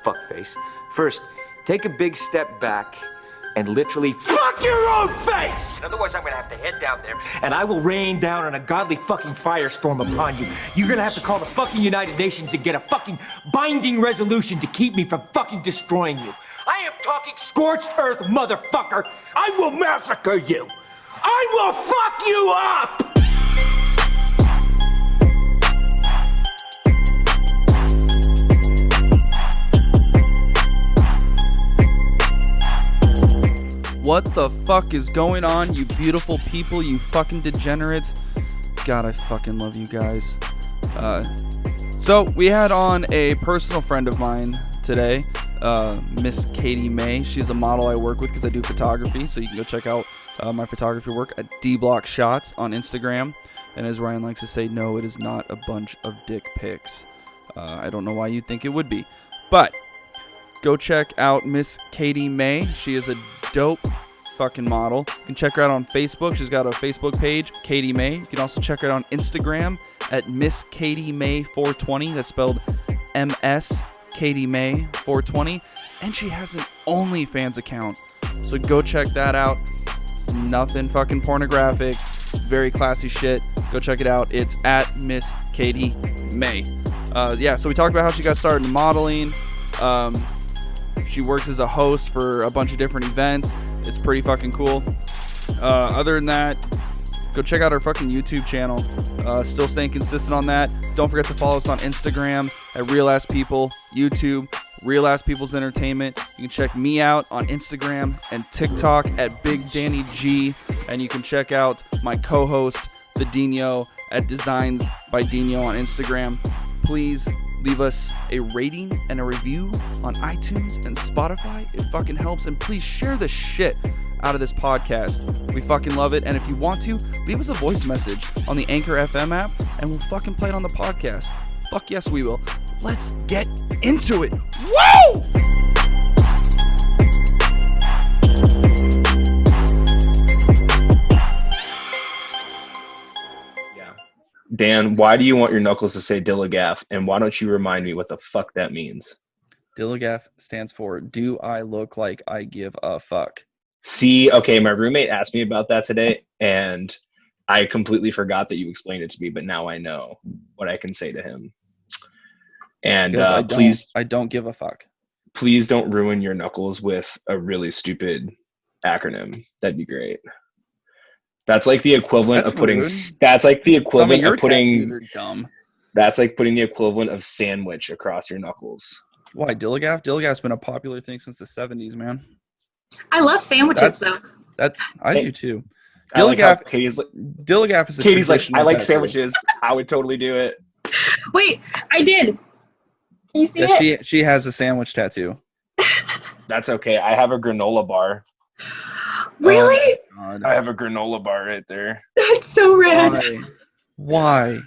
fuckface. First, take a big step back and literally fuck your own face! Otherwise, I'm gonna have to head down there and I will rain down on a godly fucking firestorm upon you. You're gonna have to call the fucking United Nations and get a fucking binding resolution to keep me from fucking destroying you. I am talking scorched earth, motherfucker! I will massacre you! I will fuck you up! What the fuck is going on, you beautiful people, you fucking degenerates? God, I fucking love you guys. So we had on a personal friend of mine today, Ms Katie Mae. She's a model I work with because I do photography, so you can go check out my photography work at D-Block Shots on Instagram. And as Ryan likes to say, no, it is not a bunch of dick pics. I don't know why you think it would be, but go check out Ms Katie Mae. She is a dope fucking model. You can check her out on Facebook. She's got a Facebook page, Katie Mae. You can also check her out on Instagram at Ms Katie Mae 420. That's spelled MS Katie Mae 420. And she has an OnlyFans account, so go check that out. It's nothing fucking pornographic. It's very classy shit. Go check it out. It's at Ms Katie Mae. So we talked about how she got started in modeling. She works as a host for a bunch of different events. It's pretty fucking cool. Other than that, go check out our fucking YouTube channel. Still staying consistent on that. Don't forget to follow us on Instagram at Real Ass People, YouTube, Real Ass People's Entertainment. You can check me out on Instagram and TikTok at Big Danny G. And you can check out my co-host, the Dino, at Designs by Dino on Instagram. Please leave us a rating and a review on iTunes and Spotify. It fucking helps. And please share the shit out of this podcast. We fucking love it. And if you want to, leave us a voice message on the Anchor FM app and we'll fucking play it on the podcast. Fuck yes, we will. Let's get into it. Woo! Dan, why do you want your knuckles to say Dilligaff? And why don't you remind me what the fuck that means? Dilligaff stands for, do I look like I give a fuck? See, okay, my roommate asked me about that today, and I completely forgot that you explained it to me, but now I know what I can say to him. And I don't give a fuck. Please don't ruin your knuckles with a really stupid acronym. That'd be great. That's like the equivalent of putting. Rude. That's like the equivalent of putting. Tattoos are dumb. That's like putting the equivalent of sandwich across your knuckles. Why Dilligaff? Dilligaff's been a popular thing since the 70s, man. I love sandwiches, though. I do too. Dilligaff. Dilligaff is a Katie's like, I like tattoo. sandwiches. I would totally do it. Wait, I did. Can you see it? She has a sandwich tattoo. That's okay. I have a granola bar. Really? God. I have a granola bar right there. That's so rad. Why?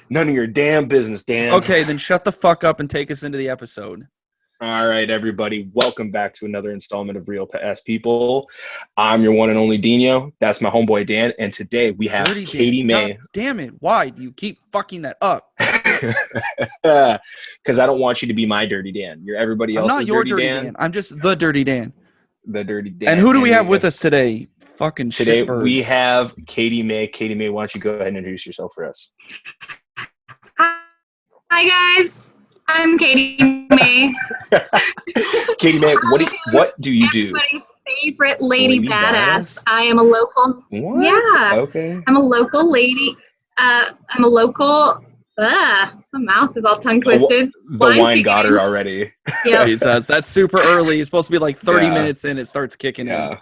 None of your damn business, Dan. Okay, then shut the fuck up and take us into the episode. All right, everybody. Welcome back to another installment of Real Ass People. I'm your one and only Dino. That's my homeboy, Dan. And today we have Dirty Katie Mae. God damn it. Why do you keep fucking that up? Because I don't want you to be my Dirty Dan. You're everybody else's I'm not your Dirty Dan. I'm just the Dirty Dan. The Dirty Dan. And who do we have with us today? Fucking Today shitbird. we have Katie Mae. Katie Mae, why don't you go ahead and introduce yourself for us? Hi, guys. I'm Katie Mae. Katie Mae, what do you do? Everybody's favorite lady badass. I am a local. What? Yeah. Okay. I'm a local lady. I'm a local. My mouth is all tongue twisted. The wine got her already. Yeah. He says that's super early. He's supposed to be like 30 minutes in. It starts kicking in.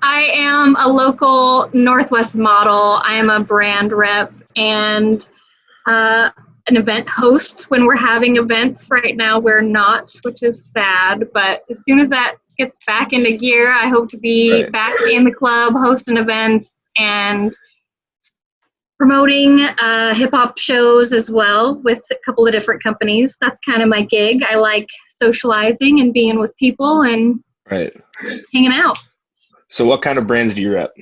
I am a local Northwest model. I am a brand rep and an event host when we're having events. Right now we're not, which is sad. But as soon as that gets back into gear, I hope to be back in the club, hosting events and promoting hip-hop shows as well with a couple of different companies. That's kind of my gig. I like socializing and being with people and hanging out. So what kind of brands do you rep?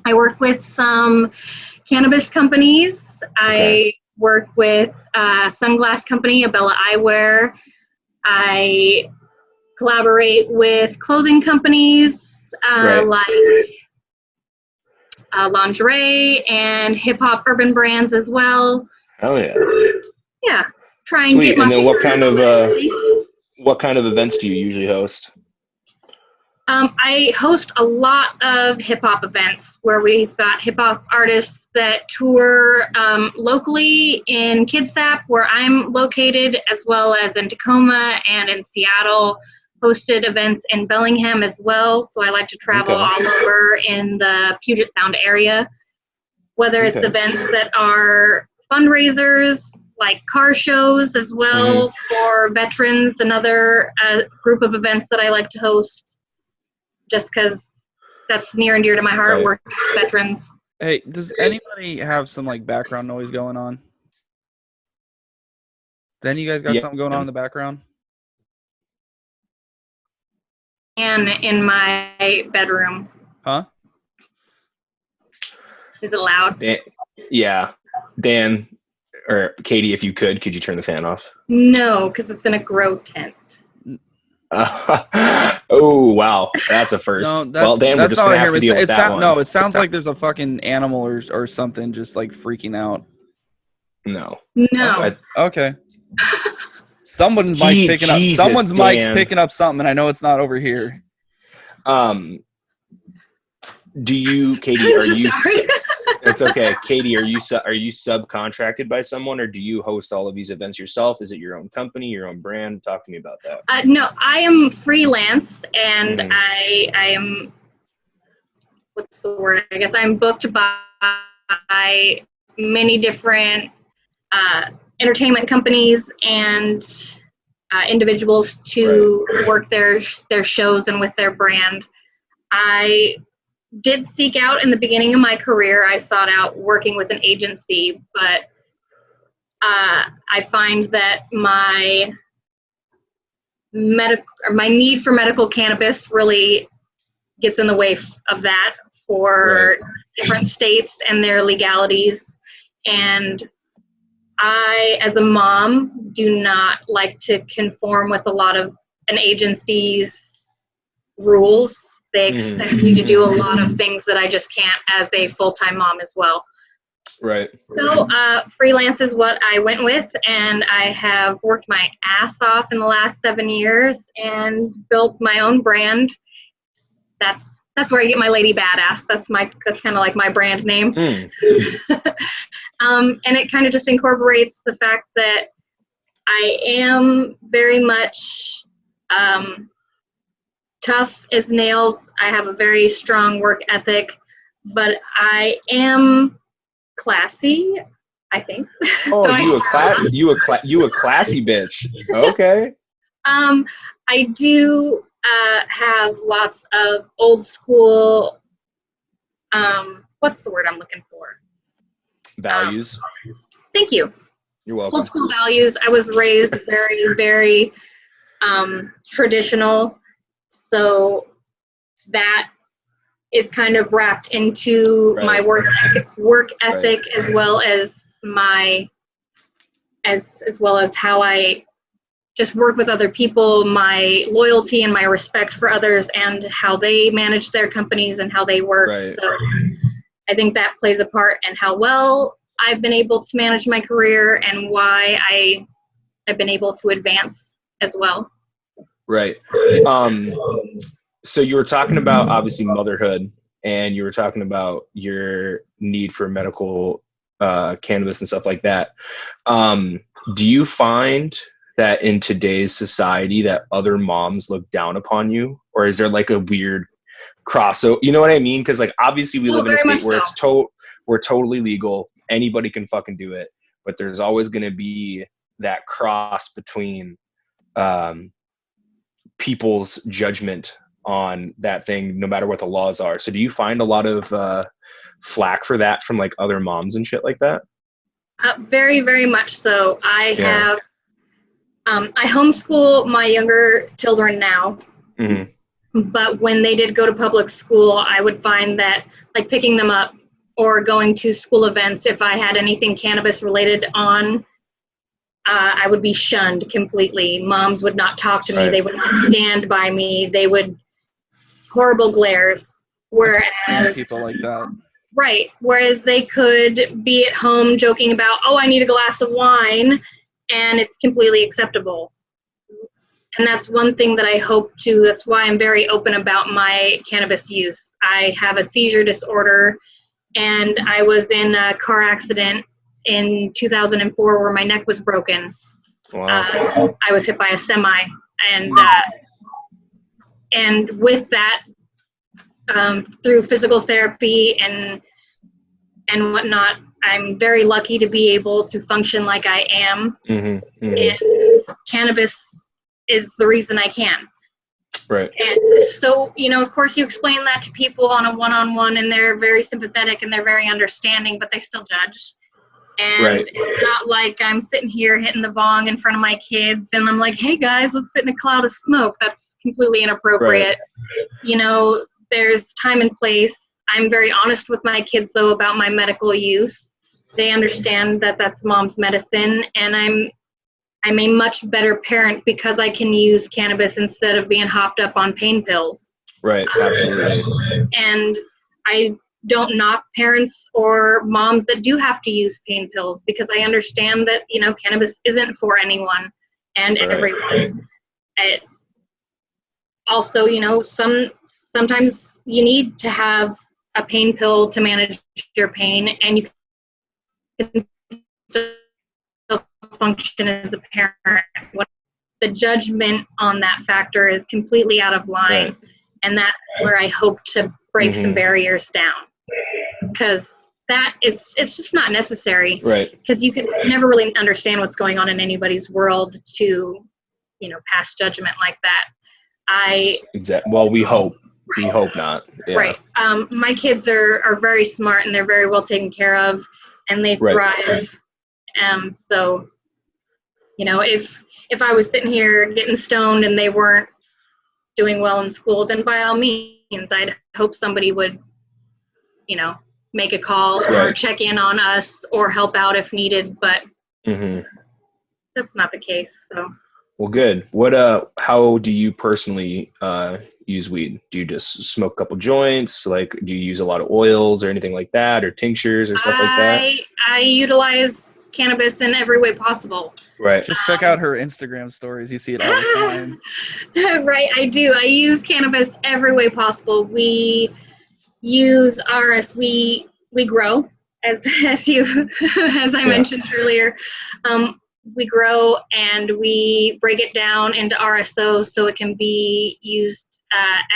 I work with some cannabis companies. I work with a sunglass company, Abella Eyewear. I collaborate with clothing companies like lingerie and hip hop urban brands as well. Oh yeah. Yeah, try and Sweet. get my. And then what kind of events do you usually host? I host a lot of hip hop events where we've got hip hop artists that tour locally in Kitsap, where I'm located, as well as in Tacoma and in Seattle. Hosted events in Bellingham as well, so I like to travel all over in the Puget Sound area. Whether it's events that are fundraisers, like car shows as well for veterans, another group of events that I like to host, just because that's near and dear to my heart, working with veterans. Hey, does anybody have some like background noise going on? Then you guys got something going on in the background? And in my bedroom. Huh? Is it loud? Dan, or Katie, if you could you turn the fan off? No, because it's in a grow tent. Oh wow, that's a first. No, well, Dan, we're just gonna have to deal with that one. No, it sounds like there's a fucking animal or something just like freaking out. No. Okay. Someone's mic picking up. Someone's mic's picking up something, and I know it's not over here. Do you, Katie? Are you? It's okay, Katie. Are you subcontracted by someone, or do you host all of these events yourself? Is it your own company, your own brand? Talk to me about that. No, I am freelance, and I am. What's the word? I guess I'm booked by many different entertainment companies and individuals to work their shows and with their brand. I did seek out in the beginning of my career. I sought out working with an agency, but I find that my need for medical cannabis really gets in the way of that for different states and their legalities. And I, as a mom, do not like to conform with a lot of an agency's rules. They expect me to do a lot of things that I just can't as a full-time mom as well. Right. So freelance is what I went with, and I have worked my ass off in the last 7 years and built my own brand. That's where I get my Lady Badass. That's kind of like my brand name. And it kind of just incorporates the fact that I am very much tough as nails. I have a very strong work ethic, but I am classy, I think. Oh, you a classy bitch. Okay. I do have lots of old school, what's the word I'm looking for? Values. Thank you. You're welcome. Old school values. I was raised very, very traditional. So that is kind of wrapped into my work ethic, as well as as well as how I just work with other people, my loyalty and my respect for others, and how they manage their companies and how they work. So I think that plays a part in how well I've been able to manage my career and why I've been able to advance as well. Right. So you were talking about obviously motherhood, and you were talking about your need for medical cannabis and stuff like that. Do you find that in today's society that other moms look down upon you, or is there like a weird crossover? You know what I mean? Because like obviously we live in a state where we're totally legal. Anybody can fucking do it, but there's always going to be that cross between people's judgment on that thing, no matter what the laws are. So do you find a lot of flack for that from like other moms and shit like that? Very, very much so. I have, I homeschool my younger children now, but when they did go to public school, I would find that like picking them up or going to school events. If I had anything cannabis related on, I would be shunned completely. Moms would not talk to me. Right. They would not stand by me. They would, horrible glares. Whereas People like that. Right. Whereas they could be at home joking about, oh, I need a glass of wine, and it's completely acceptable. And that's one thing that I hope to, that's why I'm very open about my cannabis use. I have a seizure disorder, and I was in a car accident in 2004 where my neck was broken. Wow. I was hit by a semi, and with that, through physical therapy and whatnot, I'm very lucky to be able to function like I am. Mm-hmm. Mm-hmm. And cannabis is the reason I can. Right. And so, of course you explain that to people on a one-on-one, and they're very sympathetic and they're very understanding, but they still judge. And Right. It's not like I'm sitting here hitting the bong in front of my kids and I'm like, hey guys, let's sit in a cloud of smoke. That's completely inappropriate. Right. There's time and place. I'm very honest with my kids, though, about my medical use. They understand that that's mom's medicine, and I'm a much better parent because I can use cannabis instead of being hopped up on pain pills. Right, absolutely. And I don't knock parents or moms that do have to use pain pills, because I understand that, cannabis isn't for anyone and everyone. It's also, sometimes you need to have a pain pill to manage your pain, and you can still function as a parent. The judgment on that factor is completely out of line, right. And that's where I hope to break some barriers down, because it's just not necessary, right? Because you can never really understand what's going on in anybody's world to, pass judgment like that. Exactly. Well, we hope. We hope not. Yeah. Right. My kids are very smart, and they're very well taken care of, and they thrive. So, if I was sitting here getting stoned and they weren't doing well in school, then by all means, I'd hope somebody would, make a call or check in on us or help out if needed. But that's not the case. So. Well, good. How do you personally use weed? Do you just smoke a couple joints? Like, do you use a lot of oils or anything like that, or tinctures or stuff like that? I utilize cannabis in every way possible. Right. Just check out her Instagram stories. You see it all the time. Right, I do. I use cannabis every way possible. We use RS. We grow, as I mentioned earlier. We grow and we break it down into RSOs so it can be used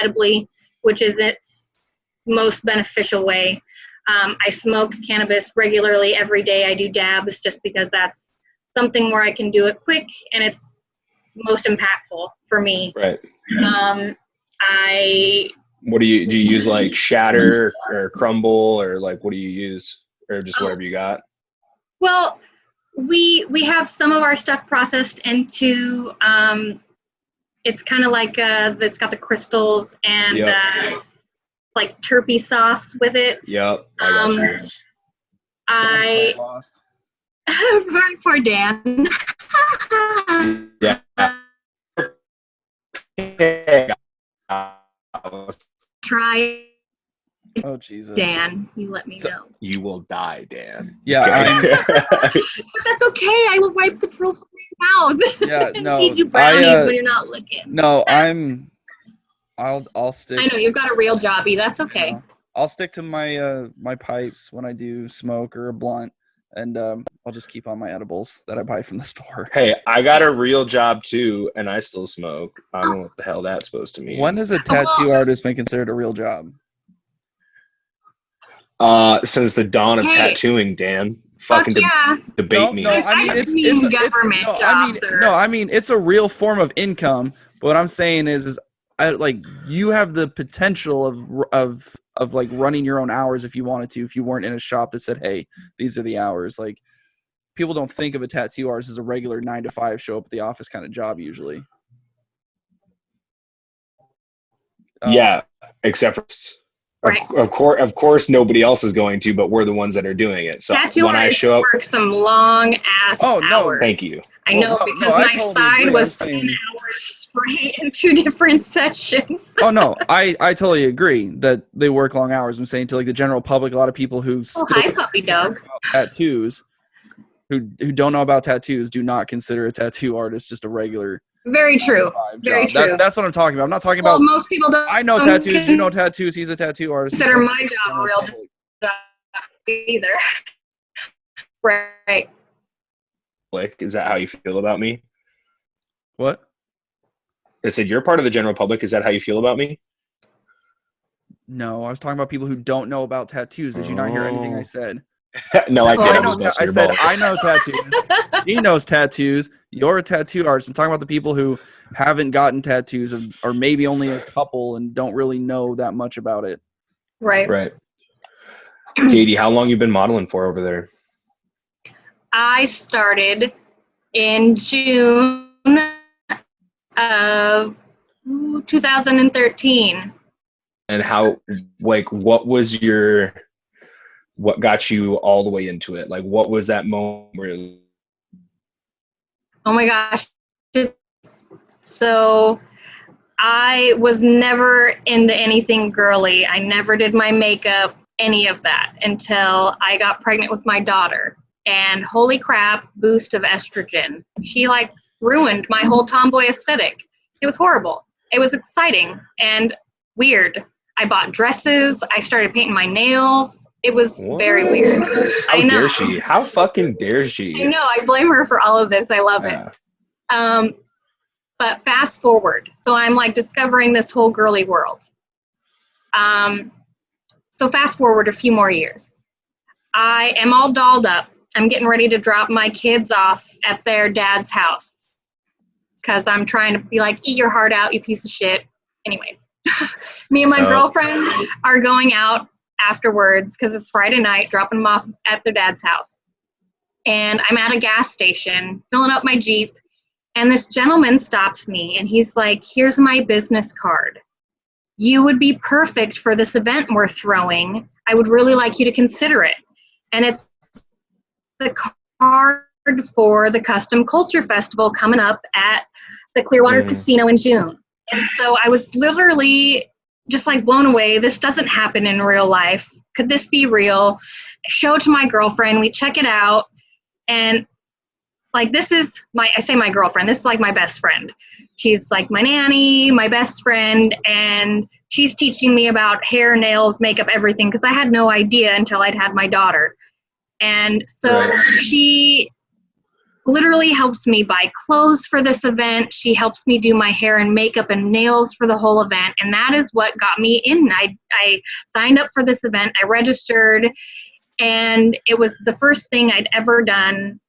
edibly, which is its most beneficial way. I smoke cannabis regularly every day. I do dabs just because that's something where I can do it quick and it's most impactful for me. Right. What do you use, like shatter or crumble, or like what do you use, or just whatever you got? Well, we have some of our stuff processed into it's kind of like it's got the crystals and like terpy sauce with it. Yep. I lost. Poor Dan. Yeah. Try. Oh Jesus, Dan, you let me know. You will die, Dan. Yeah, but that's okay. I will wipe the drool from your mouth. Yeah, no. Feed you brownies when you're not looking. No, I'll stick. I know you've got a real jobby. That's okay. I'll stick to my my pipes when I do smoke or a blunt, and I'll just keep on my edibles that I buy from the store. Hey, I got a real job too, and I still smoke. I don't know what the hell that's supposed to mean. When is a tattoo artist been considered a real job? Since the dawn of tattooing, Dan. Fucking debate me. No, I mean it's government jobs. I mean it's a real form of income. But what I'm saying is you have the potential of like running your own hours if you wanted to, if you weren't in a shop that said, hey, these are the hours. Like, people don't think of a tattoo artist as a regular 9-to-5 show up at the office kind of job usually. Yeah, except for Right. Of course, nobody else is going to, but we're the ones that are doing it. So Tattoo when I artists show up, work some long ass hours. thank you. I know because I my totally side agree. was I'm 10 saying- hours straight in 2 different sessions. Oh no, I totally agree that they work long hours. I'm saying to like the general public, a lot of people who Oh, still hi, puppy dog. tattoos, who don't know about tattoos, do not consider a tattoo artist just a regular Very true. 9-to-5 Very job. true. That's what I'm talking about. I'm not talking Well, about. most people don't. I know tattoos. You know tattoos. He's a tattoo artist. He's Consider like my the job a general real public. job either. Right. Is that how you feel about me? What? I said you're part of the general public. Is that how you feel about me? No, I was talking about people who don't know about tattoos. Did you not hear anything I said? No, I did. I I'm know just busting I your said balls. I know tattoos. He knows tattoos. You're a tattoo artist. I'm talking about the people who haven't gotten tattoos, or maybe only a couple, and don't really know that much about it. Right. Right. Katie, how long you been modeling for over there? I started in June of 2013. And how, like, what got you all the way into it? Like, what was that moment where Oh my gosh. So I was never into anything girly. I never did my makeup, any of that, until I got pregnant with my daughter. And holy crap, boost of estrogen. She like ruined my whole tomboy aesthetic. It was horrible. It was exciting and weird. I bought dresses. I started painting my nails. It was very weird. How dare she? How fucking dare she? I know. I blame her for all of this. I love it. But fast forward. So I'm like discovering this whole girly world. So fast forward a few more years. I am all dolled up. I'm getting ready to drop my kids off at their dad's house because I'm trying to be like, eat your heart out, you piece of shit. Anyways, me and my girlfriend are going out afterwards because it's Friday night, dropping them off at their dad's house. And I'm at a gas station filling up my Jeep. And this gentleman stops me and he's like, here's my business card. You would be perfect for this event we're throwing. I would really like you to consider it. And it's the card for the Custom Culture Festival coming up at the Clearwater Casino in June. And so I was literally just like blown away. This doesn't happen in real life. Could this be real? I show it to my girlfriend. We check it out. And like, this is I say my girlfriend, this is like my best friend. She's like my nanny, my best friend, and she's teaching me about hair, nails, makeup, everything, because I had no idea until I'd had my daughter. And so she literally helps me buy clothes for this event. She helps me do my hair and makeup and nails for the whole event. And that is what got me in. I signed up for this event. I registered, and it was the first thing I'd ever done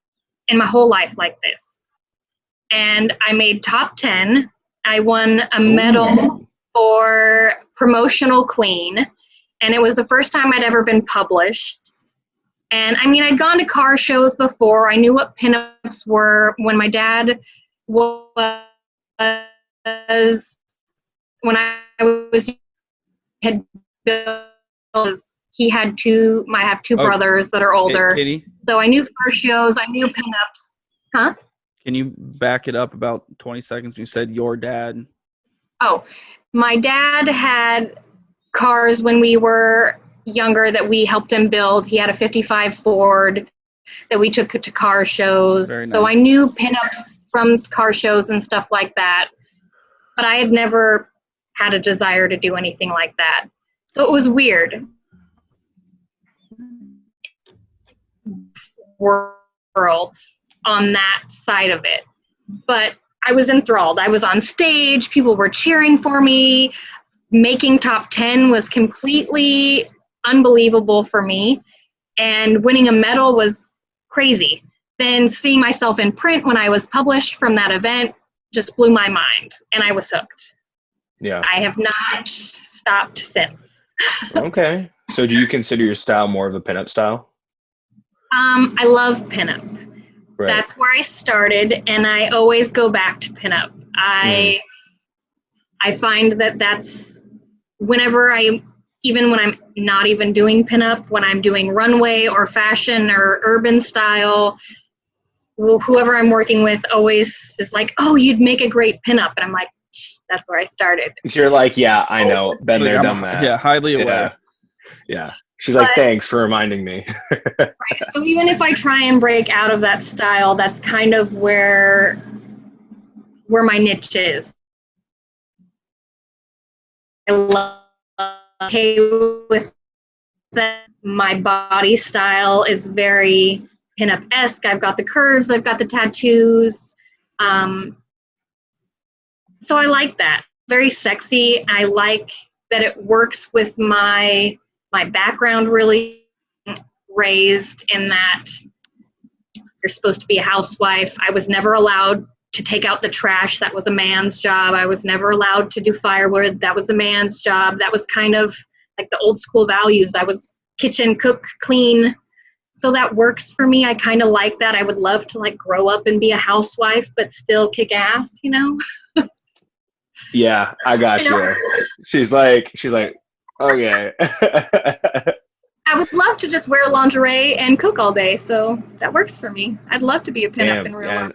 in my whole life like this. And I made top 10. I won a medal for promotional queen. And it was the first time I'd ever been published. And I mean, I'd gone to car shows before. I knew what pinups were. When my dad was, when I was, had built, he had two, I have two brothers that are older. Katie? So I knew car shows, I knew pinups. Huh? Can you back it up about 20 seconds? You said your dad. Oh, my dad had cars when we were younger that we helped him build. He had a 55 Ford that we took to car shows. Very nice. So I knew pinups from car shows and stuff like that. But I had never had a desire to do anything like that. So it was weird. World on that side of it. But I was enthralled. I was on stage. People were cheering for me. Making top 10 was completely unbelievable for me. And winning a medal was crazy. Then seeing myself in print when I was published from that event just blew my mind. And I was hooked. Yeah. I have not stopped since. Okay. So do you consider your style more of a pinup style? I love pinup. Right. That's where I started, and I always go back to pinup. I find that that's whenever I even when I'm not even doing pinup, when I'm doing runway or fashion or urban style, whoever I'm working with always is like, oh, you'd make a great pinup. And I'm like, that's where I started. You're like, yeah, I know. Been there, done that. Yeah, highly aware. Yeah. She's like, thanks for reminding me. Right. So even if I try and break out of that style, that's kind of where my niche is. I love okay with that. My body style is very pinup-esque. I've got the curves, I've got the tattoos. So I like that. Very sexy. I like that it works with my background, really raised in that you're supposed to be a housewife. I was never allowed to take out the trash. That was a man's job. I was never allowed to do firewood. That was a man's job. That was kind of like the old school values. I was kitchen, cook, clean. So that works for me. I kind of like that. I would love to like grow up and be a housewife, but still kick ass, you know? Yeah, I got you. She's like, okay. I would love to just wear lingerie and cook all day, so that works for me. I'd love to be a pinup in real life.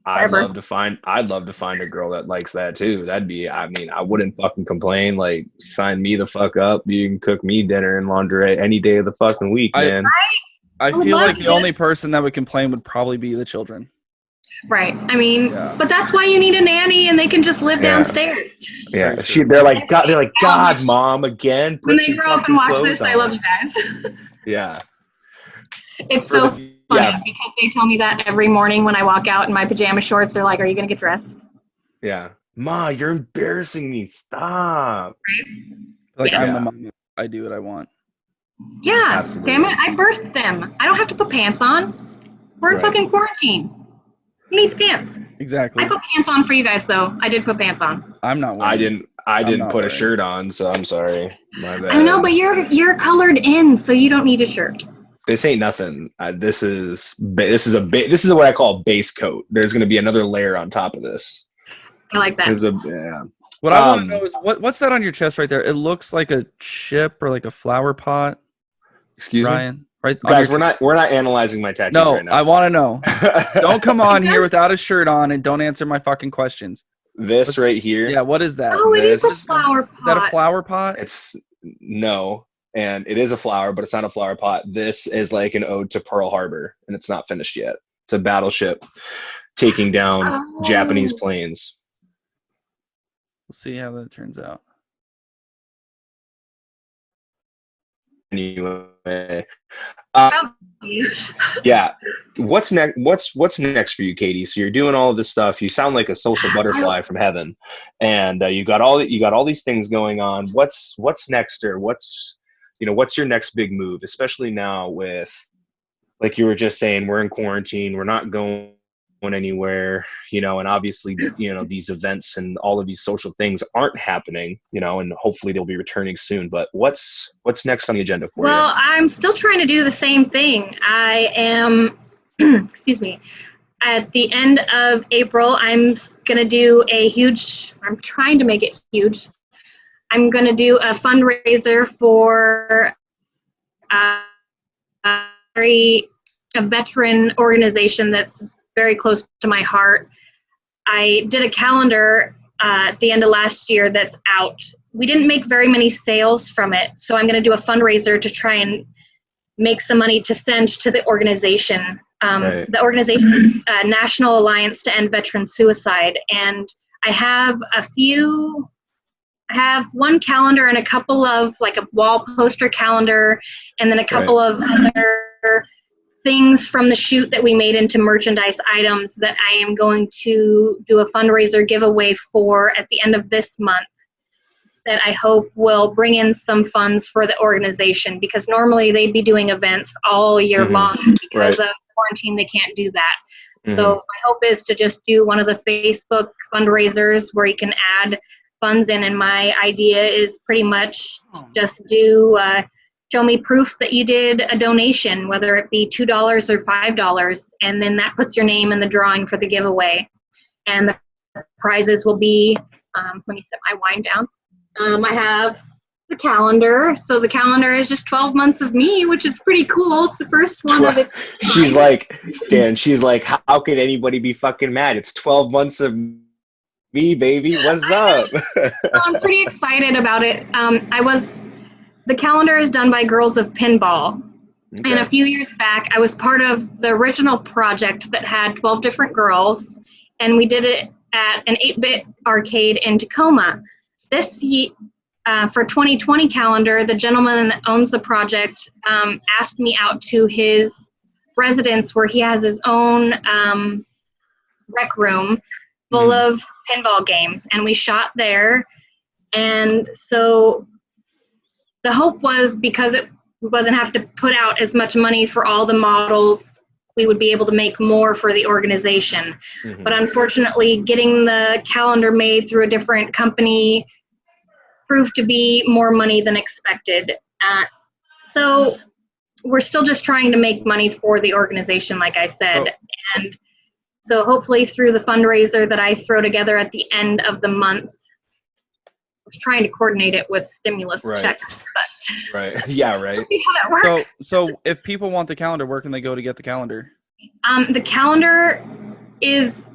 I'd love to find a girl that likes that too. That'd be, I mean, I wouldn't fucking complain. Like, sign me the fuck up. You can cook me dinner and lingerie any day of the fucking week, man. I feel like the only person that would complain would probably be the children. Right. I mean, but that's why you need a nanny, and they can just live downstairs. Yeah. They're like, God, Mom, again. When they grow up and watch this, I love you guys. Yeah. It's so funny because they tell me that every morning when I walk out in my pajama shorts. They're like, "Are you gonna get dressed?" Yeah. Ma, you're embarrassing me. Stop. Like, I'm the mom. I do what I want. Yeah. Absolutely. Damn it! I birthed them. I don't have to put pants on. We're in fucking quarantine. Who needs pants? Exactly. I put pants on for you guys, though. I did put pants on. I'm not wearing. I didn't put a shirt on, so I'm sorry. My bad. I know, but you're colored in, so you don't need a shirt. This ain't nothing. This is what I call a base coat. There's going to be another layer on top of this. I like that. What I want to know is what's that on your chest right there? It looks like a chip or like a flower pot. Excuse me, right? Guys, we're not analyzing my tattoos right now. I want to know. Don't come on here without a shirt on and don't answer my fucking questions. What's right here? Yeah, what is that? Oh, it is a flower pot. Is that a flower pot? No, and it is a flower, but it's not a flower pot. This is like an ode to Pearl Harbor, and it's not finished yet. It's a battleship taking down Japanese planes. We'll see how that turns out. Anyway, yeah. What's next? What's next for you, Katie? So you're doing all of this stuff. You sound like a social butterfly from heaven, and you got all these things going on. What's next, or what's your next big move? Especially now with, like you were just saying, we're in quarantine. We're not going anywhere, and obviously, these events and all of these social things aren't happening, and hopefully they'll be returning soon. But what's next on the agenda for you? Well, I'm still trying to do the same thing. I am, excuse me, at the end of April, I'm going to do I'm trying to make it huge. I'm going to do a fundraiser for a veteran organization that's very close to my heart. I did a calendar at the end of last year that's out. We didn't make very many sales from it, so I'm going to do a fundraiser to try and make some money to send to the organization. The organization is National Alliance to End Veteran Suicide, and I have one calendar and a couple of, like, a wall poster calendar, and then a couple of other things from the shoot that we made into merchandise items that I am going to do a fundraiser giveaway for at the end of this month, that I hope will bring in some funds for the organization, because normally they'd be doing events all year long. Because of quarantine, they can't do that. So my hope is to just do one of the Facebook fundraisers where you can add funds in, and my idea is pretty much just do show me proof that you did a donation, whether it be $2 or $5, and then that puts your name in the drawing for the giveaway. And the prizes will be, let me set my wine down. I have the calendar. So the calendar is just 12 months of me, which is pretty cool. It's the first one of its She's like, Dan, she's like, how could anybody be fucking mad? It's 12 months of me, baby. What's up? So I'm pretty excited about it. The calendar is done by Girls of Pinball. Okay. And a few years back, I was part of the original project that had 12 different girls, and we did it at an 8-bit arcade in Tacoma. This year, for 2020 calendar, the gentleman that owns the project asked me out to his residence where he has his own rec room full of pinball games, and we shot there. And so the hope was, because it wasn't have to put out as much money for all the models, we would be able to make more for the organization. But unfortunately, getting the calendar made through a different company proved to be more money than expected. So we're still just trying to make money for the organization, like I said. And so hopefully through the fundraiser that I throw together at the end of the month, I was trying to coordinate it with stimulus checks, but right. Yeah, right. see how that works. So if people want the calendar, where can they go to get the calendar? The calendar is,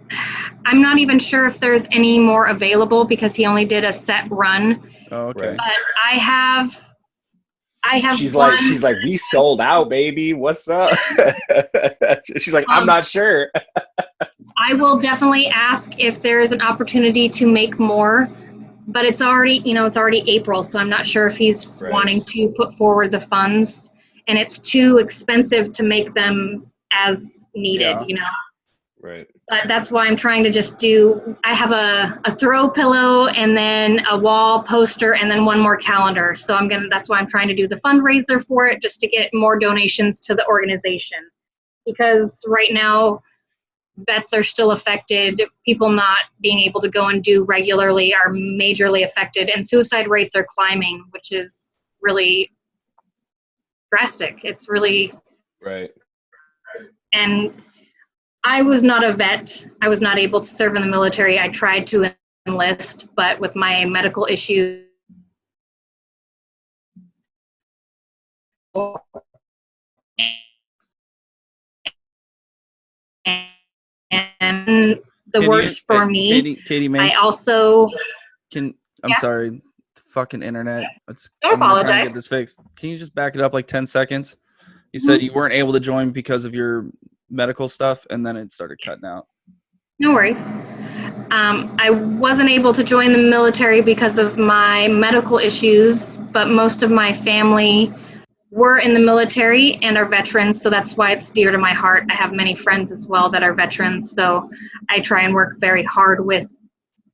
I'm not even sure if there's any more available because he only did a set run. Oh, okay. Right. But I have She's one. like, we sold out, baby. What's up? She's like, I'm not sure. I will definitely ask if there is an opportunity to make more, but it's already April, so I'm not sure if he's wanting to put forward the funds, and it's too expensive to make them as needed, Right. But that's why I'm trying to just I have a throw pillow and then a wall poster and then one more calendar. So that's why I'm trying to do the fundraiser for it, just to get more donations to the organization. Because right now, vets are still affected. People not being able to go and do regularly are majorly affected, and suicide rates are climbing, which is really drastic. It's really right. And I was not a vet. I was not able to serve in the military. I tried to enlist, but with my medical issues, and the worst for me. Katie Mae. I also I'm sorry, fucking internet. Don't I'm gonna try and apologize. get this fixed. Can you just back it up like 10 seconds? You said you weren't able to join because of your medical stuff, and then it started cutting out. No worries. I wasn't able to join the military because of my medical issues, but most of my family were in the military and are veterans, so that's why it's dear to my heart. I have many friends as well that are veterans, so I try and work very hard with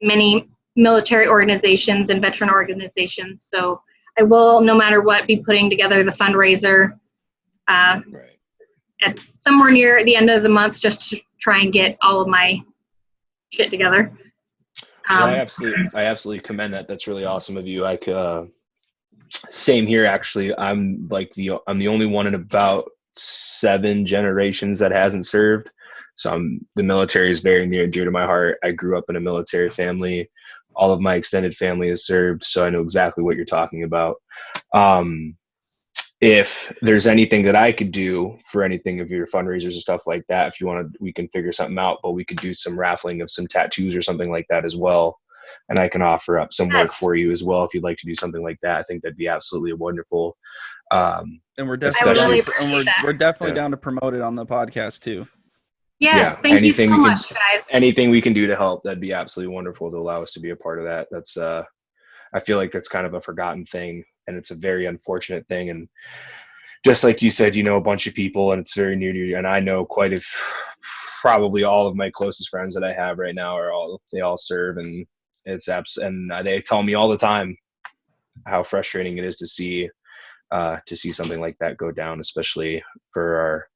many military organizations and veteran organizations. So I will, no matter what, be putting together the fundraiser at somewhere near the end of the month, just to try and get all of my shit together. I absolutely commend that. That's really awesome of you. Same here, actually. I'm the only one in about 7 generations that hasn't served. So the military is very near and dear to my heart. I grew up in a military family. All of my extended family has served, so I know exactly what you're talking about. If there's anything that I could do for anything of your fundraisers and stuff like that, if you want to, we can figure something out, but we could do some raffling of some tattoos or something like that as well. And I can offer up some work for you as well. If you'd like to do something like that, I think that'd be absolutely wonderful. And we're definitely, we're definitely Yeah. down to promote it on the podcast too. Yes, thank you so much, guys. Anything we can do to help, that'd be absolutely wonderful to allow us to be a part of that. That's, I feel like that's kind of a forgotten thing, and it's a very unfortunate thing. And just like you said, a bunch of people, and it's very near to you. And I know probably all of my closest friends that I have right now they all serve, and and they tell me all the time how frustrating it is to see something like that go down, especially for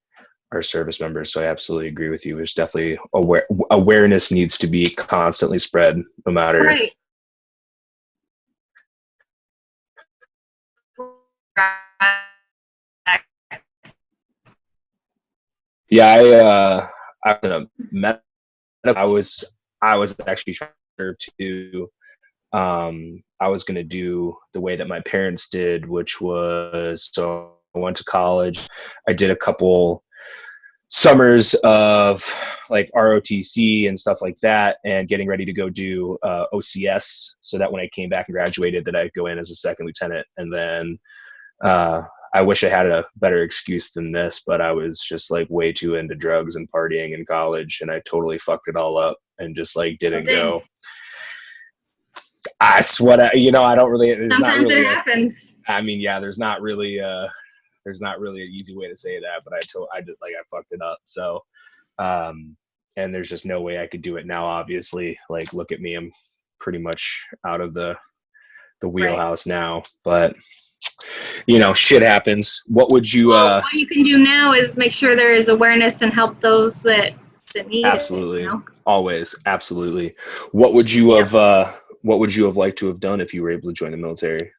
our service members. So I absolutely agree with you. There's definitely awareness needs to be constantly spread, no matter. Right. Yeah, I was actually trying to serve too. I was going to do the way that my parents did, which was, so I went to college. I did a couple summers of like ROTC and stuff like that, and getting ready to go do OCS, so that when I came back and graduated, that I'd go in as a second lieutenant. And then I wish I had a better excuse than this, but I was just like way too into drugs and partying in college, and I totally fucked it all up and just like didn't go. That's what I don't really. Sometimes it happens. I mean, yeah, there's not really an easy way to say that, but I fucked it up. So, and there's just no way I could do it now. Obviously, like, look at me, I'm pretty much out of the wheelhouse now. But shit happens. What would you? What you can do now is make sure there is awareness and help those that need absolutely. it. Always, absolutely. What would you have? What would you have liked to have done if you were able to join the military?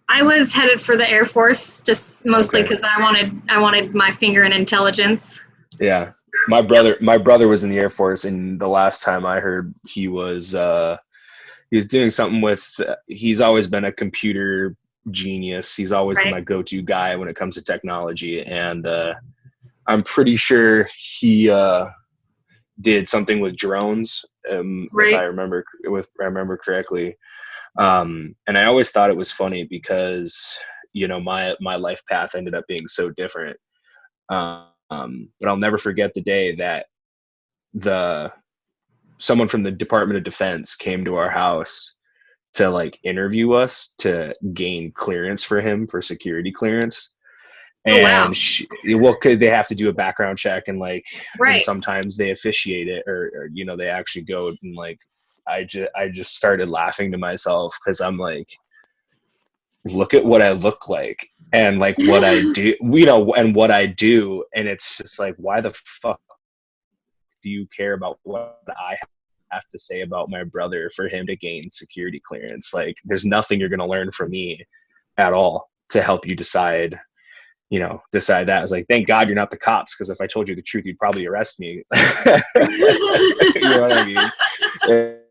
I was headed for the Air Force, just mostly because I wanted my finger in intelligence. Yeah, my brother was in the Air Force, and the last time I heard, he was doing something with. He's always been a computer genius. He's always been my go-to guy when it comes to technology, and I'm pretty sure he did something with drones, if I remember correctly. And I always thought it was funny because my life path ended up being so different. But I'll never forget the day that someone from the Department of Defense came to our house to like interview us to gain clearance for him, for security clearance. And they have to do a background check, and like, and sometimes they officiate it, or they actually go, and like, I just started laughing to myself, because I'm like, look at what I look like, and like what I do, and what I do, and it's just like, why the fuck do you care about what I have to say about my brother for him to gain security clearance? Like, there's nothing you're going to learn from me at all to help you decide that. I was like, thank God you're not the cops, because if I told you the truth, you'd probably arrest me. You know what I mean?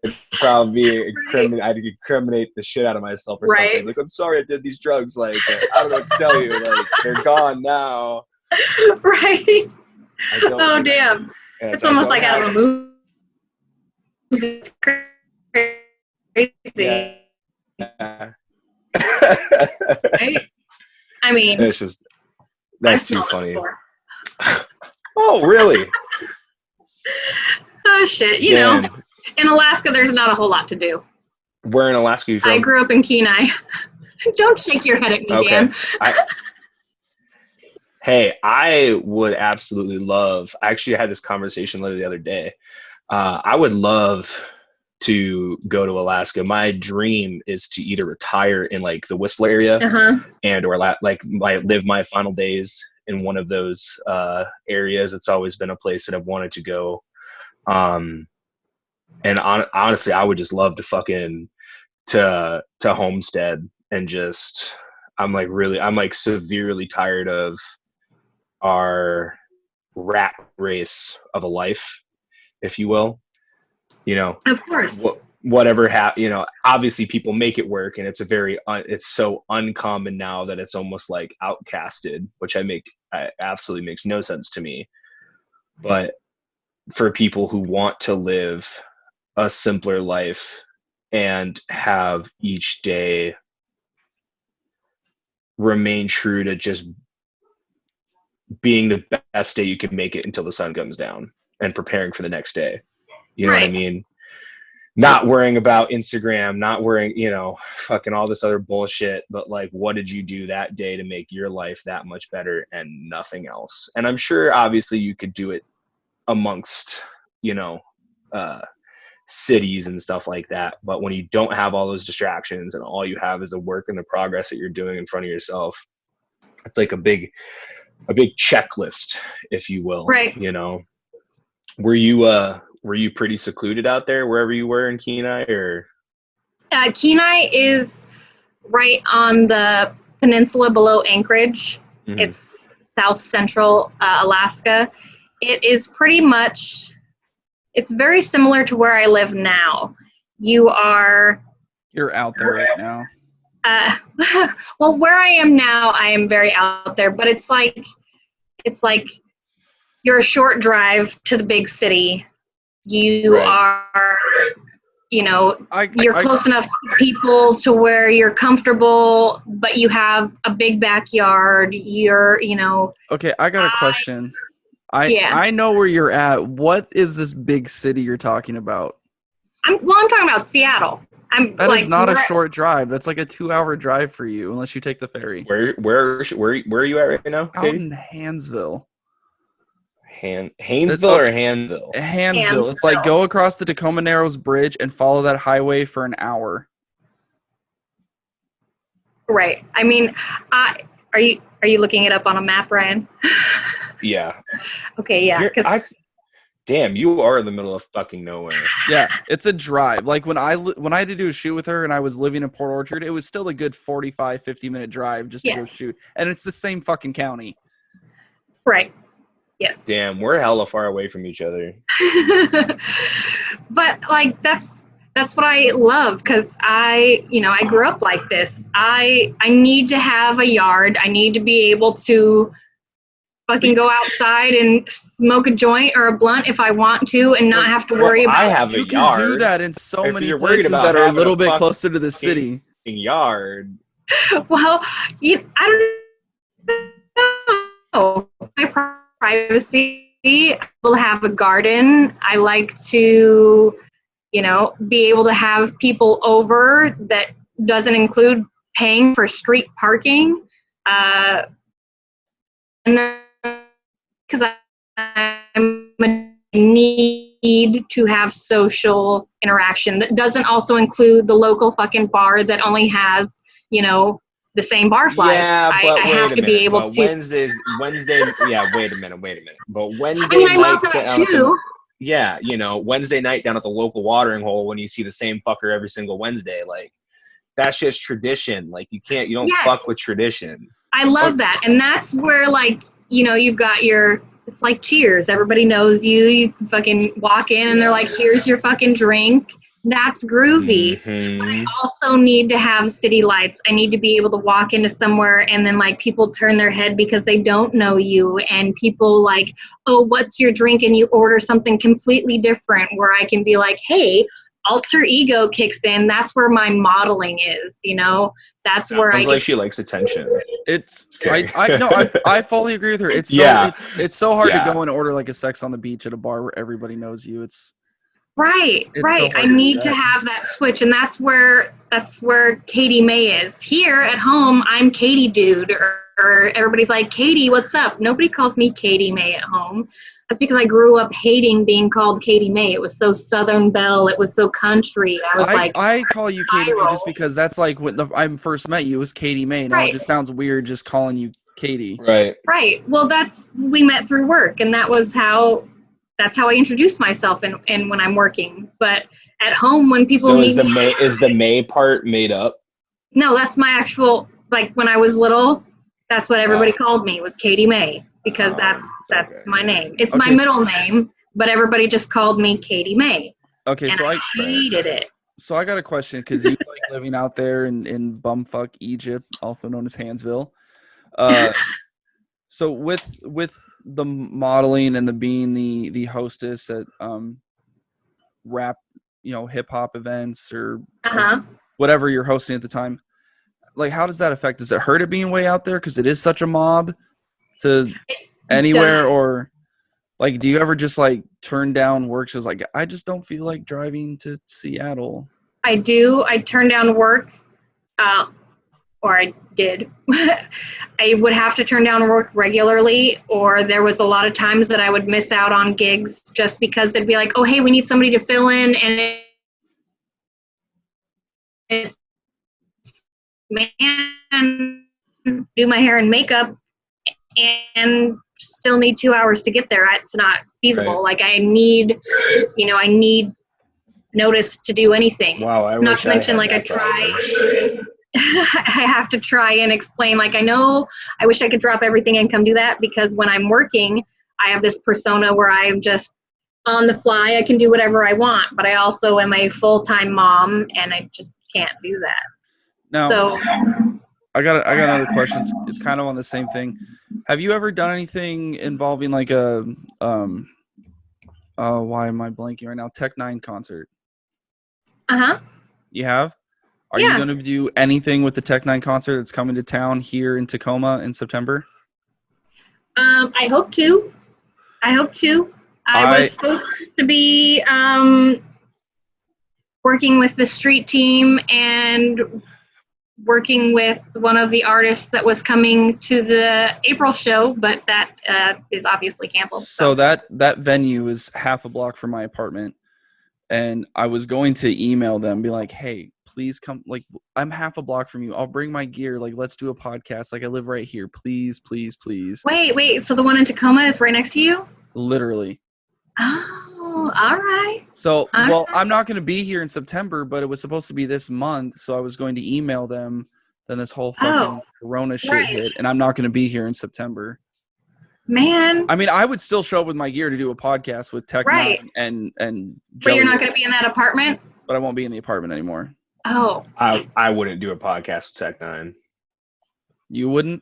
It'd probably be I'd incriminate the shit out of myself or something. Like, I'm sorry I did these drugs. Like, I don't know what to tell you. Like, they're gone now. Right. Oh, damn. It's almost like out of a movie. It's crazy. Yeah. Right? I mean, it's just, that's too funny. Oh, really? Oh, shit. In Alaska, there's not a whole lot to do. Where in Alaska are you from? I grew up in Kenai. Don't shake your head at me, Dan. Hey, I would absolutely love, I actually had this conversation the other day. I would love to go to Alaska. My dream is to either retire in like the Whistler area, and or live my final days in one of those areas. It's always been a place that I've wanted to go. And honestly, I would just love to fucking to homestead, and just, I'm like severely tired of our rat race of a life, if you will. Of course. Whatever obviously people make it work, and it's so uncommon now that it's almost like outcasted, which absolutely makes no sense to me. But for people who want to live a simpler life and have each day remain true to just being the best day you can make it until the sun comes down, and preparing for the next day. You know what I mean? Not worrying about Instagram, not worrying, fucking all this other bullshit, but like, what did you do that day to make your life that much better, and nothing else? And I'm sure obviously you could do it amongst, cities and stuff like that. But when you don't have all those distractions, and all you have is the work and the progress that you're doing in front of yourself, it's like a big checklist, if you will. Right. Were you pretty secluded out there wherever you were in Kenai, or? Kenai is right on the peninsula below Anchorage. Mm-hmm. It's south central Alaska. It is it's very similar to where I live now. You are You're out there right now. Well, where I am now, I am very out there, but it's like you're a short drive to the big city. You are, you're close enough to people to where you're comfortable, but you have a big backyard. Okay, I got a question. I know where you're at. What is this big city you're talking about? I'm talking about Seattle. That is not a short drive. That's like a 2-hour drive for you, unless you take the ferry. Where are you at right now, Katie? Out in Hansville. Haynesville or Hansville? Hansville. It's like go across the Tacoma Narrows Bridge and follow that highway for an hour. Right. I mean, are you looking it up on a map, Ryan? Yeah. Okay. Yeah. Damn, you are in the middle of fucking nowhere. Yeah, it's a drive. Like when I had to do a shoot with her and I was living in Port Orchard, it was still a good 45, 50-minute drive just to go shoot. And it's the same fucking county. Right. Yes. Damn, we're hella far away from each other. But like that's what I love, because I grew up like this. I need to have a yard. I need to be able to fucking go outside and smoke a joint or a blunt if I want to, and not have to worry about. I have a you yard. can do that in so many places that are a little bit closer to the city. Yard. Well, I don't know. My privacy. I will have a garden. I like to, be able to have people over. That doesn't include paying for street parking. And then, because I'm a need to have social interaction, that doesn't also include the local fucking bar that only has, the same barflies. Yeah, but I have to be able to. Wednesday. Yeah, wait a minute. But Wednesday I love that too. Yeah, Wednesday night down at the local watering hole when you see the same fucker every single Wednesday, like that's just tradition. Like you don't fuck with tradition. I love that, and that's where you've got it's like Cheers. Everybody knows you. You fucking walk in and they're like, "Here's your fucking drink." That's groovy. Mm-hmm. But I also need to have city lights. I need to be able to walk into somewhere and then people turn their head because they don't know you, and people like, "Oh, what's your drink?" and you order something completely different, where I can be like, "Hey, alter ego kicks in." That's where my modeling is, That's where Sounds like she likes attention. It's I fully agree with her. It's so hard to go and order like a Sex on the Beach at a bar where everybody knows you. It's right. So I need to have that switch, and that's where Katie Mae is. Here at home, I'm Katie Dude, or everybody's like, "Katie, what's up?" Nobody calls me Katie Mae at home. That's because I grew up hating being called Katie Mae. It was so Southern Belle. It was so country. I call you Katie Mae just because that's like when I first met you. It was Katie Mae. Now it just sounds weird just calling you Katie. Right. Right. Well, we met through work, and that's how I introduce myself and when I'm working. But at home, when people is the May part made up? No, that's my actual, when I was little, that's what everybody called me, was Katie Mae, because that's my name. It's my middle name, but everybody just called me Katie Mae. Okay, and so I hated it. So I got a question, because you like living out there in bumfuck Egypt, also known as Hansville. So with the modeling and the being the hostess at rap, hip hop events or whatever you're hosting at the time, like how does that affect? Does it hurt it being way out there because it is such a mob to anywhere, or like do you ever just turn down work? So it's I just don't feel like driving to Seattle. I do. I turn down work. Or I did. I would have to turn down work regularly, or there was a lot of times that I would miss out on gigs just because they'd be like, "Oh, hey, we need somebody to fill in," and it's man, do my hair and makeup, and still need 2 hours to get there. It's not feasible. Right. I need notice to do anything. Wow, not to mention I try. I have to try and explain, I wish I could drop everything and come do that, because when I'm working, I have this persona where I'm just on the fly. I can do whatever I want, but I also am a full-time mom, and I just can't do that. Now, So I got another question. It's kind of on the same thing. Have you ever done anything involving like a why am I blanking right now? Tech Nine concert. You have? Are you Yeah. going to do anything with the Tech Nine concert that's coming to town here in Tacoma in September? I hope to. I was supposed to be working with the street team and working with one of the artists that was coming to the April show, but that is obviously canceled. So that venue is half a block from my apartment, and I was going to email them, be like, hey, please come. Like, I'm half a block from you. I'll bring my gear. Like, let's do a podcast. Like, I live right here. Please, please, please. Wait. So the one in Tacoma is right next to you? Literally. Oh, all right. So, well, I'm not going to be here in September, but it was supposed to be this month. So I was going to email them. Then this whole fucking Corona shit hit, and I'm not going to be here in September. Man. I mean, I would still show up with my gear to do a podcast with Tech Nine and but you're not going to be in that apartment? But I won't be in the apartment anymore. Oh. I wouldn't do a podcast with Tech Nine. You wouldn't?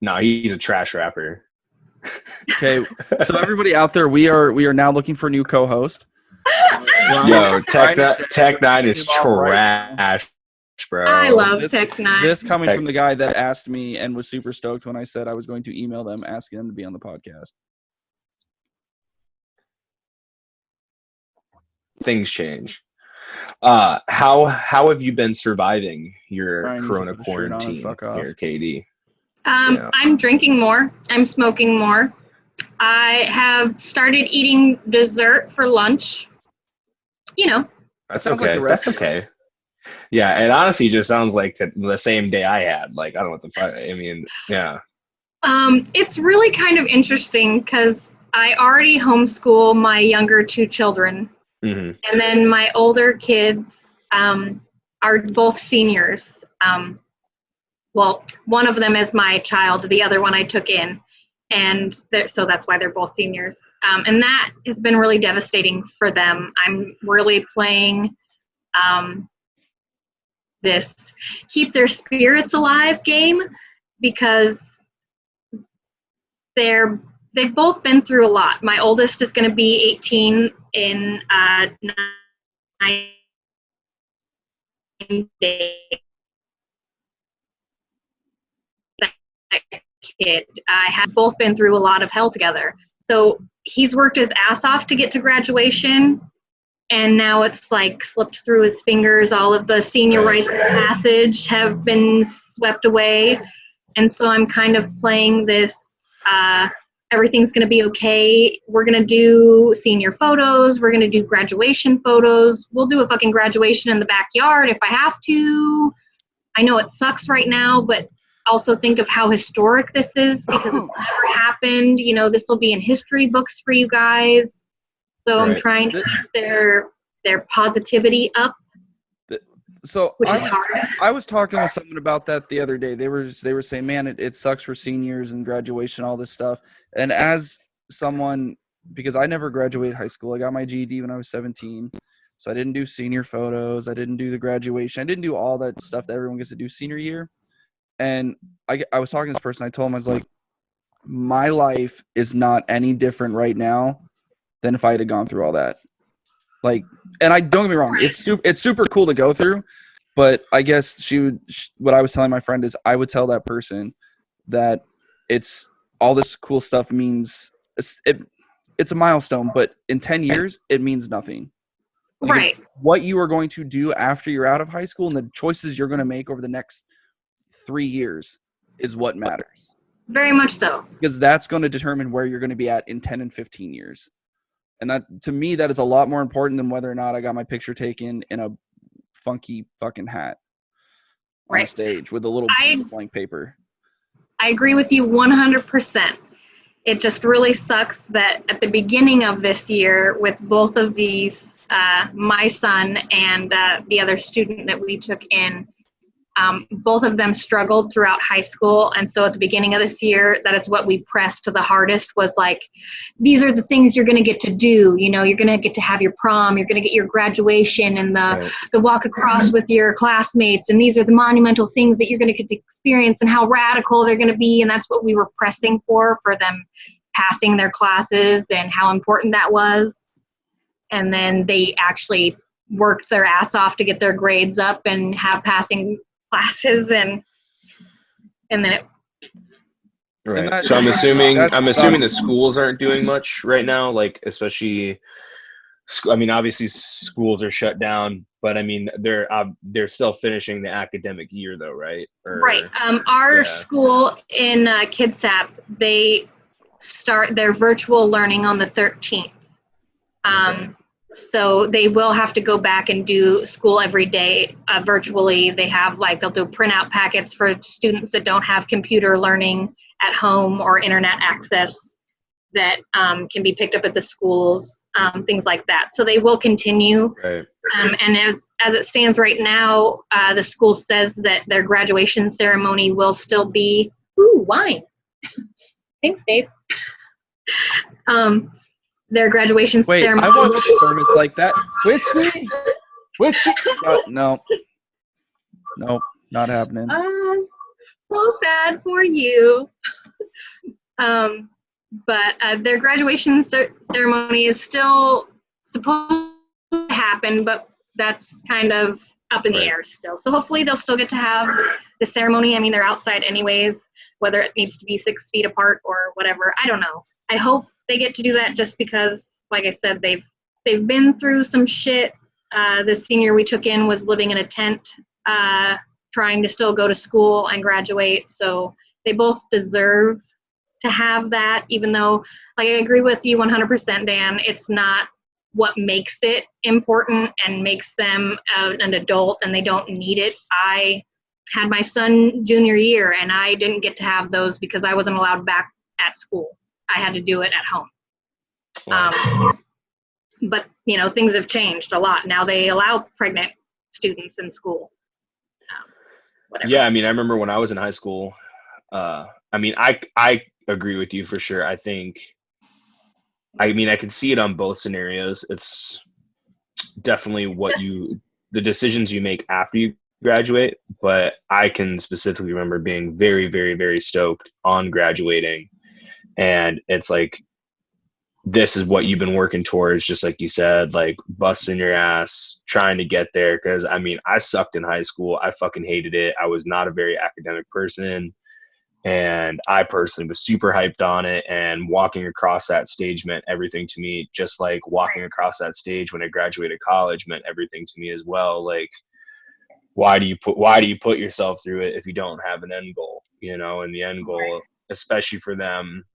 No, he's a trash rapper. Okay, so everybody out there, we are now looking for a new co-host. Yo, Tech Nine is trash, bro. I love Tech Nine. This coming from the guy that asked me and was super stoked when I said I was going to email them asking them to be on the podcast. Things change. How have you been surviving your Corona quarantine here, Katie? I'm drinking more. I'm smoking more. I have started eating dessert for lunch. You know. That's okay. That's okay. Yeah, it honestly just sounds like the same day I had. Like, I don't know what the fuck. I mean, yeah. It's really kind of interesting because I already homeschool my younger two children. Mm-hmm. And then my older kids are both seniors. Well, one of them is my child. The other one I took in. And so that's why they're both seniors. And that has been really devastating for them. I'm really playing this keep their spirits alive game because they've both been through a lot. My oldest is going to be 18 in 9 days. Kid. I have both been through a lot of hell together. So he's worked his ass off to get to graduation, and now it's like slipped through his fingers. All of the senior rites of passage have been swept away. And so I'm kind of playing this, everything's going to be okay. We're going to do senior photos. We're going to do graduation photos. We'll do a fucking graduation in the backyard if I have to. I know it sucks right now, but also think of how historic this is because it's never happened. You know, this will be in history books for you guys. So I'm trying to keep their positivity up. So I was talking with someone about that the other day. They were saying, man, it sucks for seniors and graduation, all this stuff. And as someone, because I never graduated high school, I got my GED when I was 17. So I didn't do senior photos. I didn't do the graduation. I didn't do all that stuff that everyone gets to do senior year. And I was talking to this person. I told him, I was like, my life is not any different right now than if I had gone through all that. Like, and don't get me wrong, it's super cool to go through, but I guess what I was telling my friend is I would tell that person that it's all this cool stuff means it's a milestone, but in 10 years, it means nothing. Like, right. What you are going to do after you're out of high school and the choices you're going to make over the next 3 years is what matters. Very much so. Because that's going to determine where you're going to be at in 10 and 15 years. And that, to me, that is a lot more important than whether or not I got my picture taken in a funky fucking hat on a stage with a little piece of blank paper. I agree with you 100%. It just really sucks that at the beginning of this year with both of these, my son and the other student that we took in, Both of them struggled throughout high school. And so at the beginning of this year, that is what we pressed the hardest was like, these are the things you're going to get to do. You know, you're going to get to have your prom, you're going to get your graduation and the walk across with your classmates. And these are the monumental things that you're going to get to experience and how radical they're going to be. And that's what we were pressing for them passing their classes and how important that was. And then they actually worked their ass off to get their grades up and have passing classes and then it right. So I'm assuming the schools aren't doing much right now, like especially I mean obviously schools are shut down, but I mean they're still finishing the academic year though, right? Right. Our school in Kitsap, they start their virtual learning on the 13th. So they will have to go back and do school every day virtually. They have they'll do printout packets for students that don't have computer learning at home or internet access that can be picked up at the schools, things like that. So they will continue. Right. And as it stands right now, the school says that their graduation ceremony will still be, wine. Thanks, Dave. Their graduation ceremony. I want some service like that. Whiskey? No, not happening. So sad for you. But their graduation ceremony is still supposed to happen, but that's kind of up in the air still. So hopefully they'll still get to have the ceremony. I mean, they're outside anyways, whether it needs to be 6 feet apart or whatever. I don't know. I hope they get to do that just because, like I said, they've been through some shit. The senior we took in was living in a tent, trying to still go to school and graduate. So they both deserve to have that, even though, I agree with you 100%, Dan. It's not what makes it important and makes them an adult, and they don't need it. I had my son junior year, and I didn't get to have those because I wasn't allowed back at school. I had to do it at home. But, things have changed a lot. Now they allow pregnant students in school. Whatever. Yeah, I mean, I remember when I was in high school, I agree with you for sure. I can see it on both scenarios. It's definitely the decisions you make after you graduate, but I can specifically remember being very, very, very stoked on graduating. And it's like, this is what you've been working towards, just like you said, like busting your ass, trying to get there. Cause I mean, I sucked in high school. I fucking hated it. I was not a very academic person. And I personally was super hyped on it. And walking across that stage meant everything to me, just like walking across that stage when I graduated college meant everything to me as well. Like, why do you put yourself through it if you don't have an end goal, and the end goal, especially for them,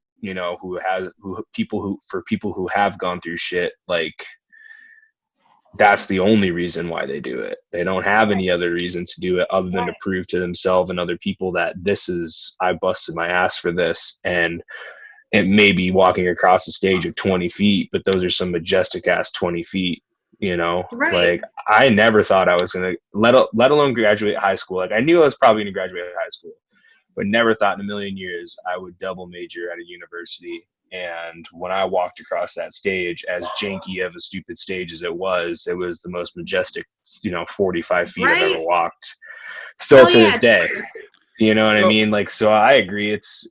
people who have gone through shit, like that's the only reason why they do it. They don't have any other reason to do it other than to prove to themselves and other people that I busted my ass for this. And it may be walking across a stage of 20 feet, but those are some majestic ass 20 feet, Right. Like I never thought I was going to let alone graduate high school. Like I knew I was probably going to graduate high school, but never thought in a million years I would double major at a university. And when I walked across that stage, as janky of a stupid stage as it was the most majestic, 45 feet I've ever walked. Still to this day, you know what I mean? Like, so I agree. It's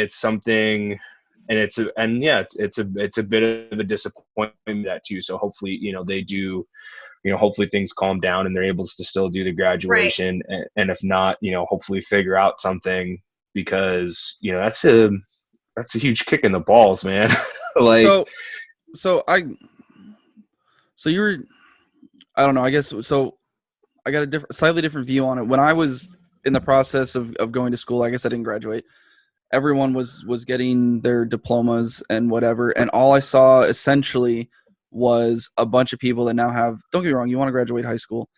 something, and it's a bit of a disappointment that too. So hopefully, they do, hopefully things calm down and they're able to still do the graduation. Right. And if not, hopefully figure out something, because, that's a huge kick in the balls, man. Like, so you were, I don't know, I guess, so I got a slightly different view on it. When I was in the process of going to school, I guess I didn't graduate. Everyone was getting their diplomas and whatever. And all I saw essentially was a bunch of people that now have, don't get me wrong, you want to graduate high school,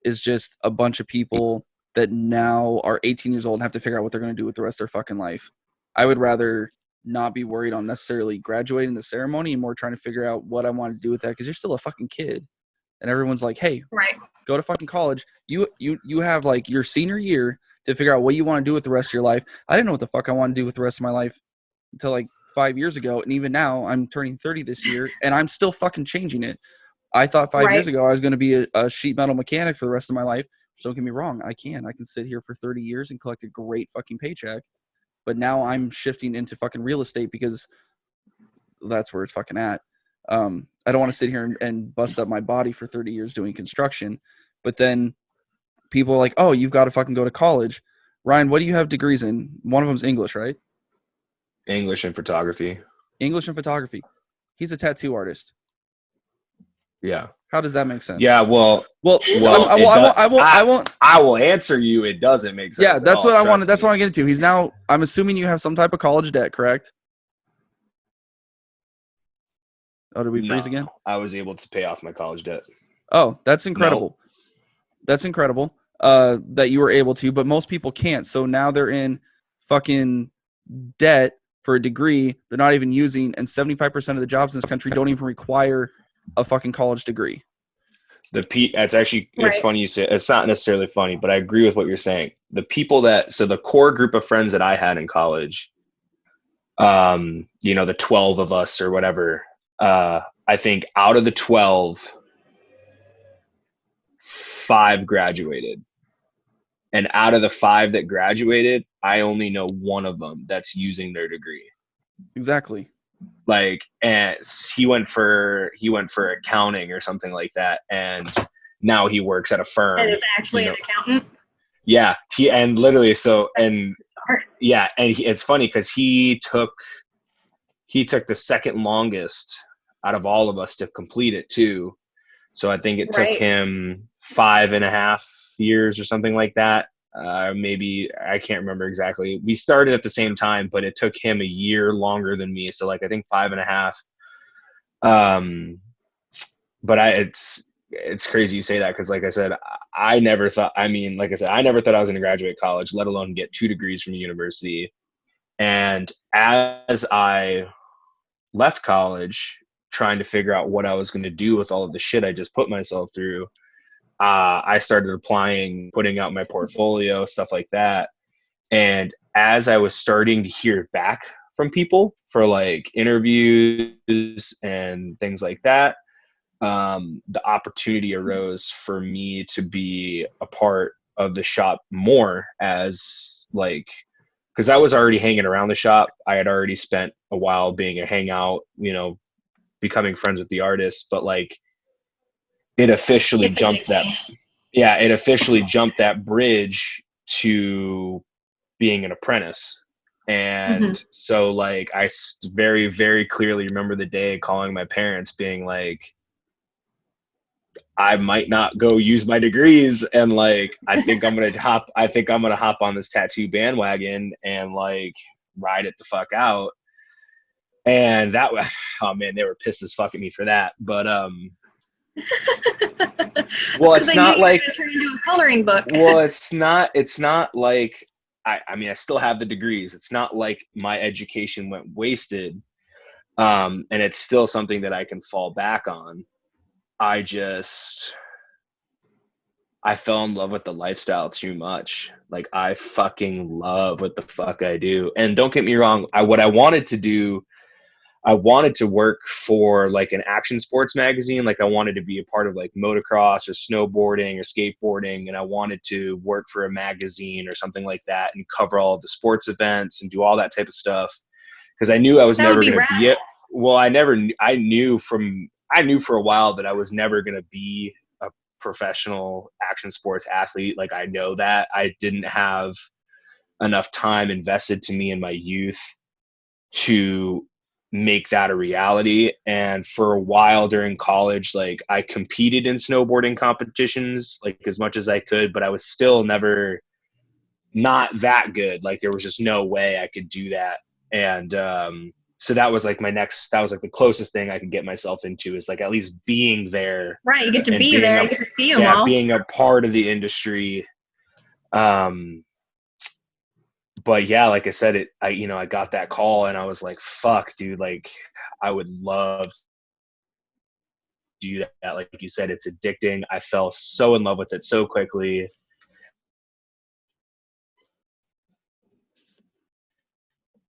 is just a bunch of people that now are 18 years old and have to figure out what they're going to do with the rest of their fucking life. I would rather not be worried on necessarily graduating the ceremony and more trying to figure out what I want to do with that, because you're still a fucking kid. and everyone's like, hey, Right. go to fucking college. You have like your senior year to figure out what you want to do with the rest of your life. I didn't know what the fuck I want to do with the rest of my life until like 5 years ago. And even now I'm turning 30 this year and I'm still fucking changing it. I thought 5 years ago I was going to be a sheet metal mechanic for the rest of my life. Don't get me wrong. I can sit here for 30 years and collect a great fucking paycheck. But now I'm shifting into fucking real estate because that's where it's fucking at. I don't want to sit here and bust up my body for 30 years doing construction. But then people are like, oh, you've got to fucking go to college. Ryan, what do you have degrees in? One of them's English, right? English and photography. English and photography. He's a tattoo artist. Yeah. How does that make sense? Yeah. Well, I won't. I will answer you. It doesn't make sense. Yeah, that's what I wanted. That's me. what I get into. He's now. I'm assuming you have some type of college debt, correct? Oh, did we freeze again? I was able to pay off my college debt. Oh, that's incredible. No. That's incredible that you were able to, but most people can't. So now they're in fucking debt for a degree they're not even using, and 75% of the jobs in this country don't even require a fucking college degree. It's actually, it's funny you say, it's not necessarily funny, but I agree with what you're saying. The people the core group of friends that I had in college, the 12 of us or whatever, I think out of the 12, 5 graduated. And out of the 5 that graduated, I only know one of them that's using their degree. Exactly. Like, and he went for accounting or something like that, and now he works at a firm. And is actually an accountant. Yeah, and it's funny because he took the second longest out of all of us to complete it too. So I think it took him 5.5 years or something like that. Maybe, I can't remember exactly. We started at the same time, but it took him a year longer than me. So like, I think 5.5. But it's crazy you say that. Cause like I said, I never thought I was going to graduate college, let alone get 2 degrees from a university. And as I left college, trying to figure out what I was going to do with all of the shit I just put myself through, I started applying, putting out my portfolio, stuff like that. And as I was starting to hear back from people for like interviews and things like that, the opportunity arose for me to be a part of the shop more, as like, because I was already hanging around the shop. I had already spent a while being a hangout, becoming friends with the artists, but like, it officially jumped that bridge to being an apprentice. And so like, I very, very clearly remember the day calling my parents being like, I might not go use my degrees. And like, I think I'm going to hop on this tattoo bandwagon and like ride it the fuck out. And that was, oh man, they were pissed as fuck at me for that. But, well, it's not like turn into a coloring book. Well, it's not like I still have the degrees. It's not like my education went wasted. And it's still something that I can fall back on. I fell in love with the lifestyle too much. Like, I fucking love what the fuck I do. And don't get me wrong, what I wanted to do, I wanted to work for like an action sports magazine. Like, I wanted to be a part of like motocross or snowboarding or skateboarding. And I wanted to work for a magazine or something like that and cover all of the sports events and do all that type of stuff. Cause I knew I was never going to be it. Well, I knew for a while that I was never going to be a professional action sports athlete. Like, I know that I didn't have enough time invested to me in my youth to make that a reality. And for a while during college, like, I competed in snowboarding competitions like as much as I could, but I was still never not that good. Like, there was just no way I could do that. And so that was like the closest thing I could get myself into, is like at least being there. Right, you get to be there, you get to see them all. Being a part of the industry. But yeah, like I said, I got that call and I was like, fuck, dude, like, I would love to do that. Like you said, it's addicting. I fell so in love with it so quickly.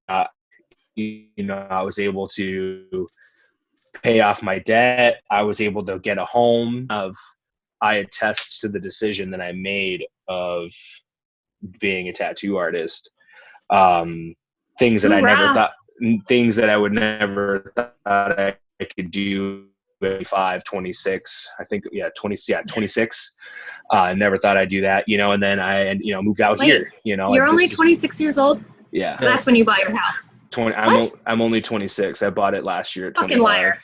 I was able to pay off my debt. I was able to get a home. I attest to the decision that I made of being a tattoo artist. Things that I never thought, things that I would never thought I could do at 26. I think, 26. I never thought I'd do that, and then I, moved out here, You're only 26 years old? Yeah. So that's when you buy your house. I'm only 26. I bought it last year at 25. Fucking liar.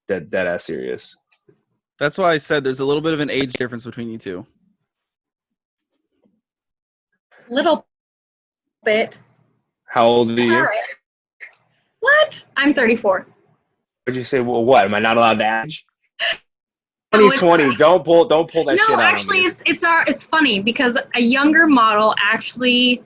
That ass serious. That's why I said there's a little bit of an age difference between you two. Little bit. How old are you? All right. What? I'm 34. What'd you say? Well, what? Am I not allowed to age? 2020. Don't pull that shit out. No, actually, it's funny because a younger model actually.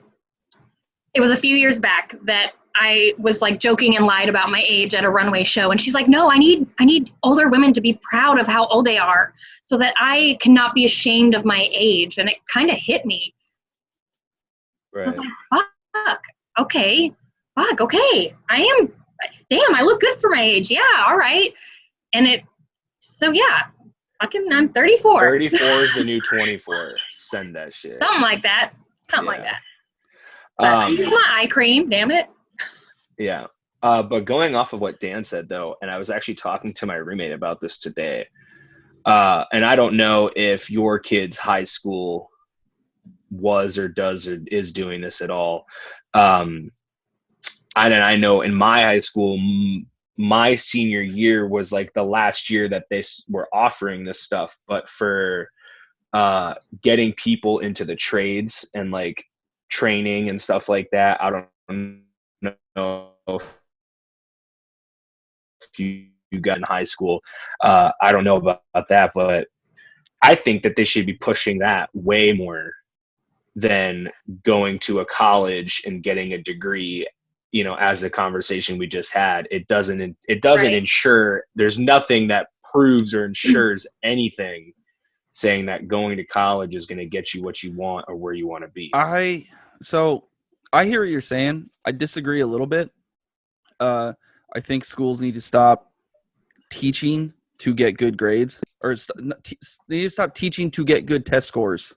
It was a few years back that I was like joking and lied about my age at a runway show, and she's like, "No, I need older women to be proud of how old they are, so that I cannot be ashamed of my age." And it kind of hit me. Right. I was like, "Fuck, okay, I am. Damn, I look good for my age. Yeah, all right." And I'm 34. 34 is the new 24. Send that shit. Something like that. But I use my eye cream, damn it. Yeah. But going off of what Dan said, though, and I was actually talking to my roommate about this today, and I don't know if your kid's high school was or does or is doing this at all. I know in my high school, my senior year was like the last year that they were offering this stuff, but for getting people into the trades and like training and stuff like that, I don't know if you got in high school. I don't know about that, but I think that they should be pushing that way more than going to a college and getting a degree. As the conversation we just had, it doesn't right. ensure, there's nothing that proves or ensures anything saying that going to college is going to get you what you want or where you want to be. So I hear what you're saying. I disagree a little bit. I think schools need to stop teaching to get good grades, or they need to stop teaching to get good test scores.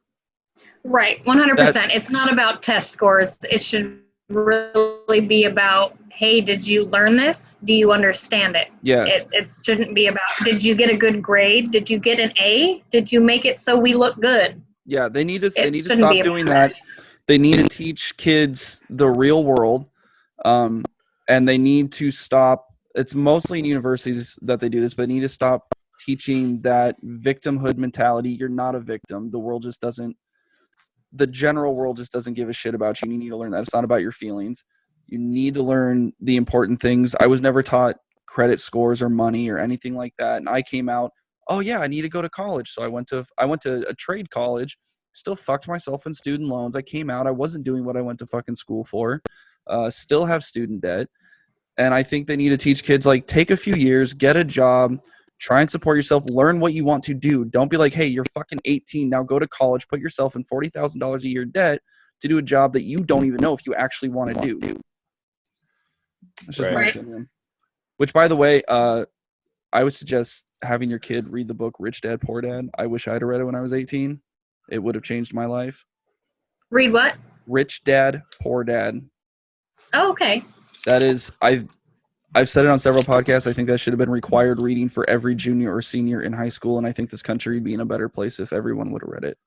Right, 100%. It's not about test scores. It should really be about, hey, did you learn this? Do you understand it? Yes. It shouldn't be about, did you get a good grade? Did you get an A? Did you make it so we look good? Yeah, they need to stop doing that. They need to teach kids the real world, and they need to stop. It's mostly in universities that they do this, but they need to stop teaching that victimhood mentality. You're not a victim. The general world just doesn't give a shit about you. You need to learn that. It's not about your feelings. You need to learn the important things. I was never taught credit scores or money or anything like that. And I came out, oh yeah, I need to go to college. So I went to a trade college, still fucked myself in student loans. I came out, I wasn't doing what I went to fucking school for, still have student debt. And I think they need to teach kids, like, take a few years, get a job, try and support yourself, learn what you want to do. Don't be like, hey, you're fucking 18, now go to college, put yourself in $40,000 a year debt to do a job that you don't even know if you actually want to do. That's just my opinion. Which, by the way, I would suggest having your kid read the book Rich Dad, Poor Dad. I wish I had read it when I was 18. It would have changed my life. Read what? Rich Dad, Poor Dad. Oh, okay. That is, I've said it on several podcasts. I think that should have been required reading for every junior or senior in high school, and I think this country would be in a better place if everyone would have read it.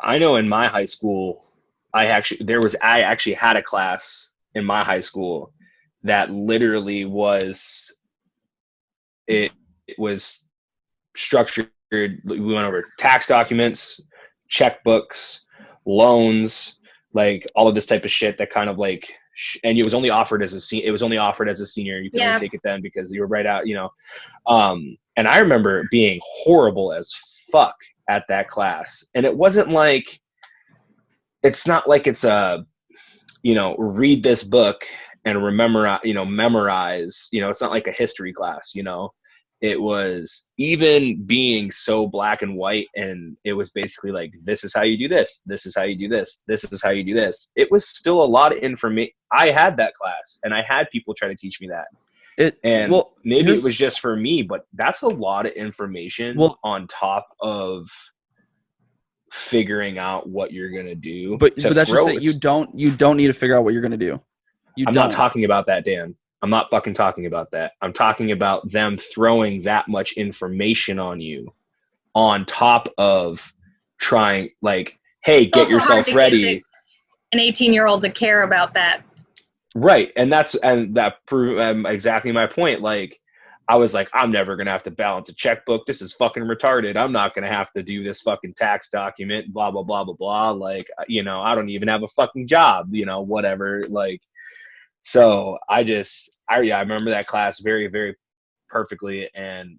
I know in my high school, I actually had a class in my high school that literally was, it was structured. We went over tax documents, checkbooks, loans, like all of this type of shit that kind of like, and it was only offered as a senior. You could only take it then because you were right out, and I remember being horrible as fuck at that class. And it wasn't like, it's not like it's a, read this book and memorize, it's not like a history class, it was, even being so black and white, and it was basically like, this is how you do this, this is how you do this, this is how you do this. It was still a lot of information. I had that class, and I had people try to teach me that. Maybe it was just for me, but that's a lot of information on top of figuring out what you're gonna do. But that's just it. You don't need to figure out what you're gonna do. I'm not talking about that, Dan. I'm not fucking talking about that. I'm talking about them throwing that much information on you on top of trying, like, hey, get yourself ready. An 18-year-old to care about that. Right. And that proved exactly my point. Like, I was like, I'm never going to have to balance a checkbook. This is fucking retarded. I'm not going to have to do this fucking tax document, blah, blah, blah, blah, blah. Like, you know, I don't even have a fucking job, you know, whatever. Like, so I remember that class very, very perfectly. And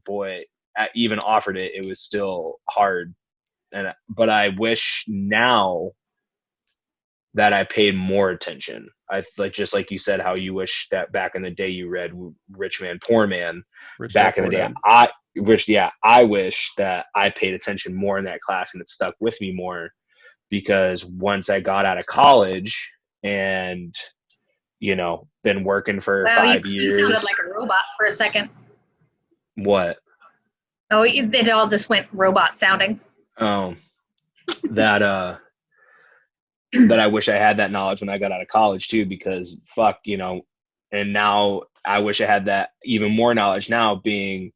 boy, I even offered it. It was still hard. But I wish now that I paid more attention. Just like you said, how you wish that back in the day you read Rich Man, Poor Man. Back in the day, I wish that I paid attention more in that class, and it stuck with me more, because once I got out of college and, you know, been working for 5 years. You sounded like a robot for a second. What? Oh, it all just went robot sounding. Oh, that I wish I had that knowledge when I got out of college too, because fuck, you know, and now I wish I had that even more knowledge now, being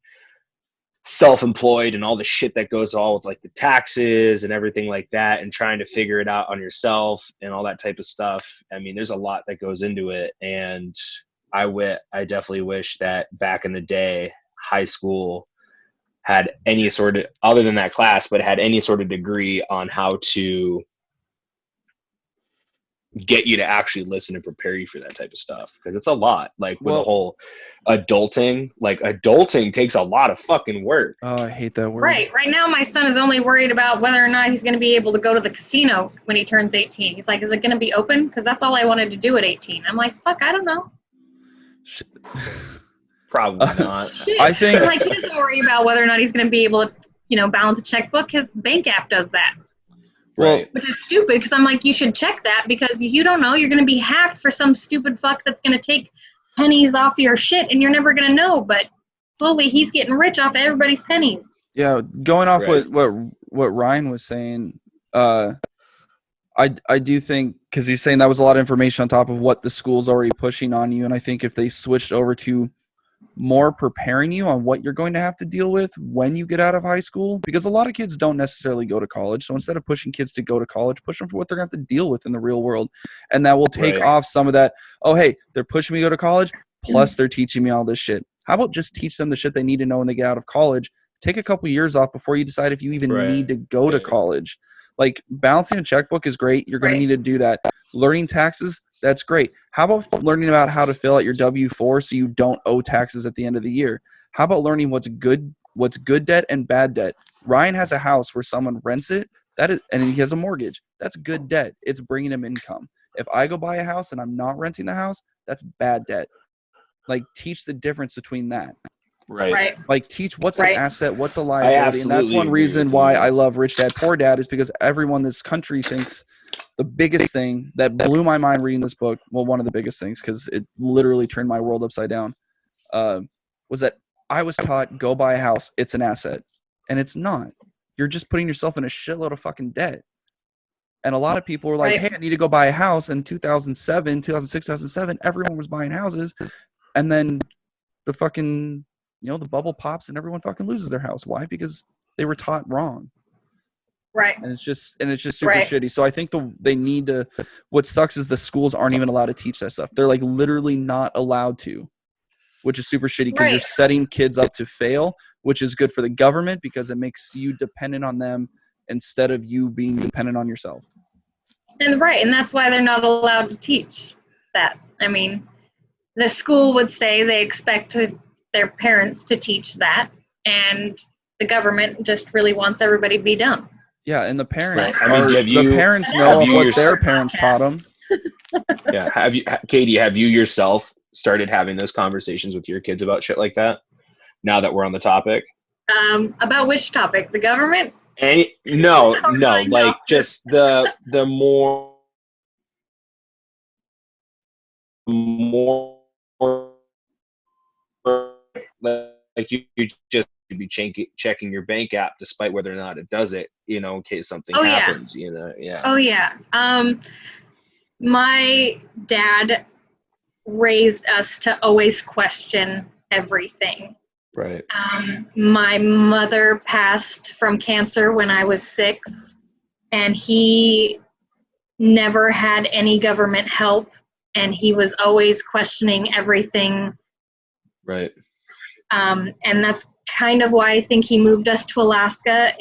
self-employed and all the shit that goes on with like the taxes and everything like that, and trying to figure it out on yourself and all that type of stuff. I mean, there's a lot that goes into it. And I definitely wish that back in the day, high school had any sort of, other than that class, but had any sort of degree on how to get you to actually listen and prepare you for that type of stuff, because it's a lot. Like with the whole adulting, like adulting takes a lot of fucking work. Oh, I hate that word. Right now my son is only worried about whether or not he's going to be able to go to the casino when he turns 18. He's like, is it going to be open? Because that's all I wanted to do at 18. I'm like, fuck, I don't know. Probably not. I think like, he doesn't worry about whether or not he's going to be able to, you know, balance a checkbook. His bank app does that. Right. Which is stupid, because I'm like, you should check that, because you don't know, you're going to be hacked for some stupid fuck that's going to take pennies off your shit, and you're never going to know. But slowly he's getting rich off everybody's pennies. Yeah, going off what Ryan was saying, I do think, because he's saying that was a lot of information on top of what the school's already pushing on you, and I think if they switched over to more preparing you on what you're going to have to deal with when you get out of high school, because a lot of kids don't necessarily go to college. So instead of pushing kids to go to college, push them for what they're going to have to deal with in the real world. And that will take off some of that, oh, hey, they're pushing me to go to college, plus they're teaching me all this shit. How about just teach them the shit they need to know when they get out of college? Take a couple years off before you decide if you even need to go to college. Like, balancing a checkbook is great. You're going to need to do that. Learning taxes, that's great. How about learning about how to fill out your W-4 so you don't owe taxes at the end of the year? How about learning what's good debt and bad debt? Ryan has a house where someone rents it, and he has a mortgage. That's good debt. It's bringing him income. If I go buy a house and I'm not renting the house, that's bad debt. Like, teach the difference between that. Right. Like, teach what's an asset, what's a liability. And that's one reason why I love Rich Dad, Poor Dad, is because everyone in this country thinks the biggest thing that blew my mind reading this book, well, one of the biggest things, because it literally turned my world upside down, was that I was taught, go buy a house, it's an asset. And it's not. You're just putting yourself in a shitload of fucking debt. And a lot of people were like, hey, I need to go buy a house. In 2007, 2006, 2007, everyone was buying houses. And then the fucking, you know, the bubble pops and everyone fucking loses their house. Why? Because they were taught wrong. Right. And it's just super shitty. So I think they need to, what sucks is the schools aren't even allowed to teach that stuff. They're like literally not allowed to, which is super shitty, because you're setting kids up to fail, which is good for the government because it makes you dependent on them instead of you being dependent on yourself. And that's why they're not allowed to teach that. I mean, the school would say they expect their parents to teach that, and the government just really wants everybody to be dumb. Yeah, and the parents, the parents know what their parents taught them. Yeah, Katie, have you yourself started having those conversations with your kids about shit like that? now that we're on the topic? About which topic? The government? No, Oh, no, my like gosh. just the more like you just be checking your bank app despite whether or not it does it, in case something happens, yeah. Oh yeah. My dad raised us to always question everything. Right. My mother passed from cancer when I was 6, and he never had any government help, and he was always questioning everything. Right. And that's kind of why I think he moved us to Alaska.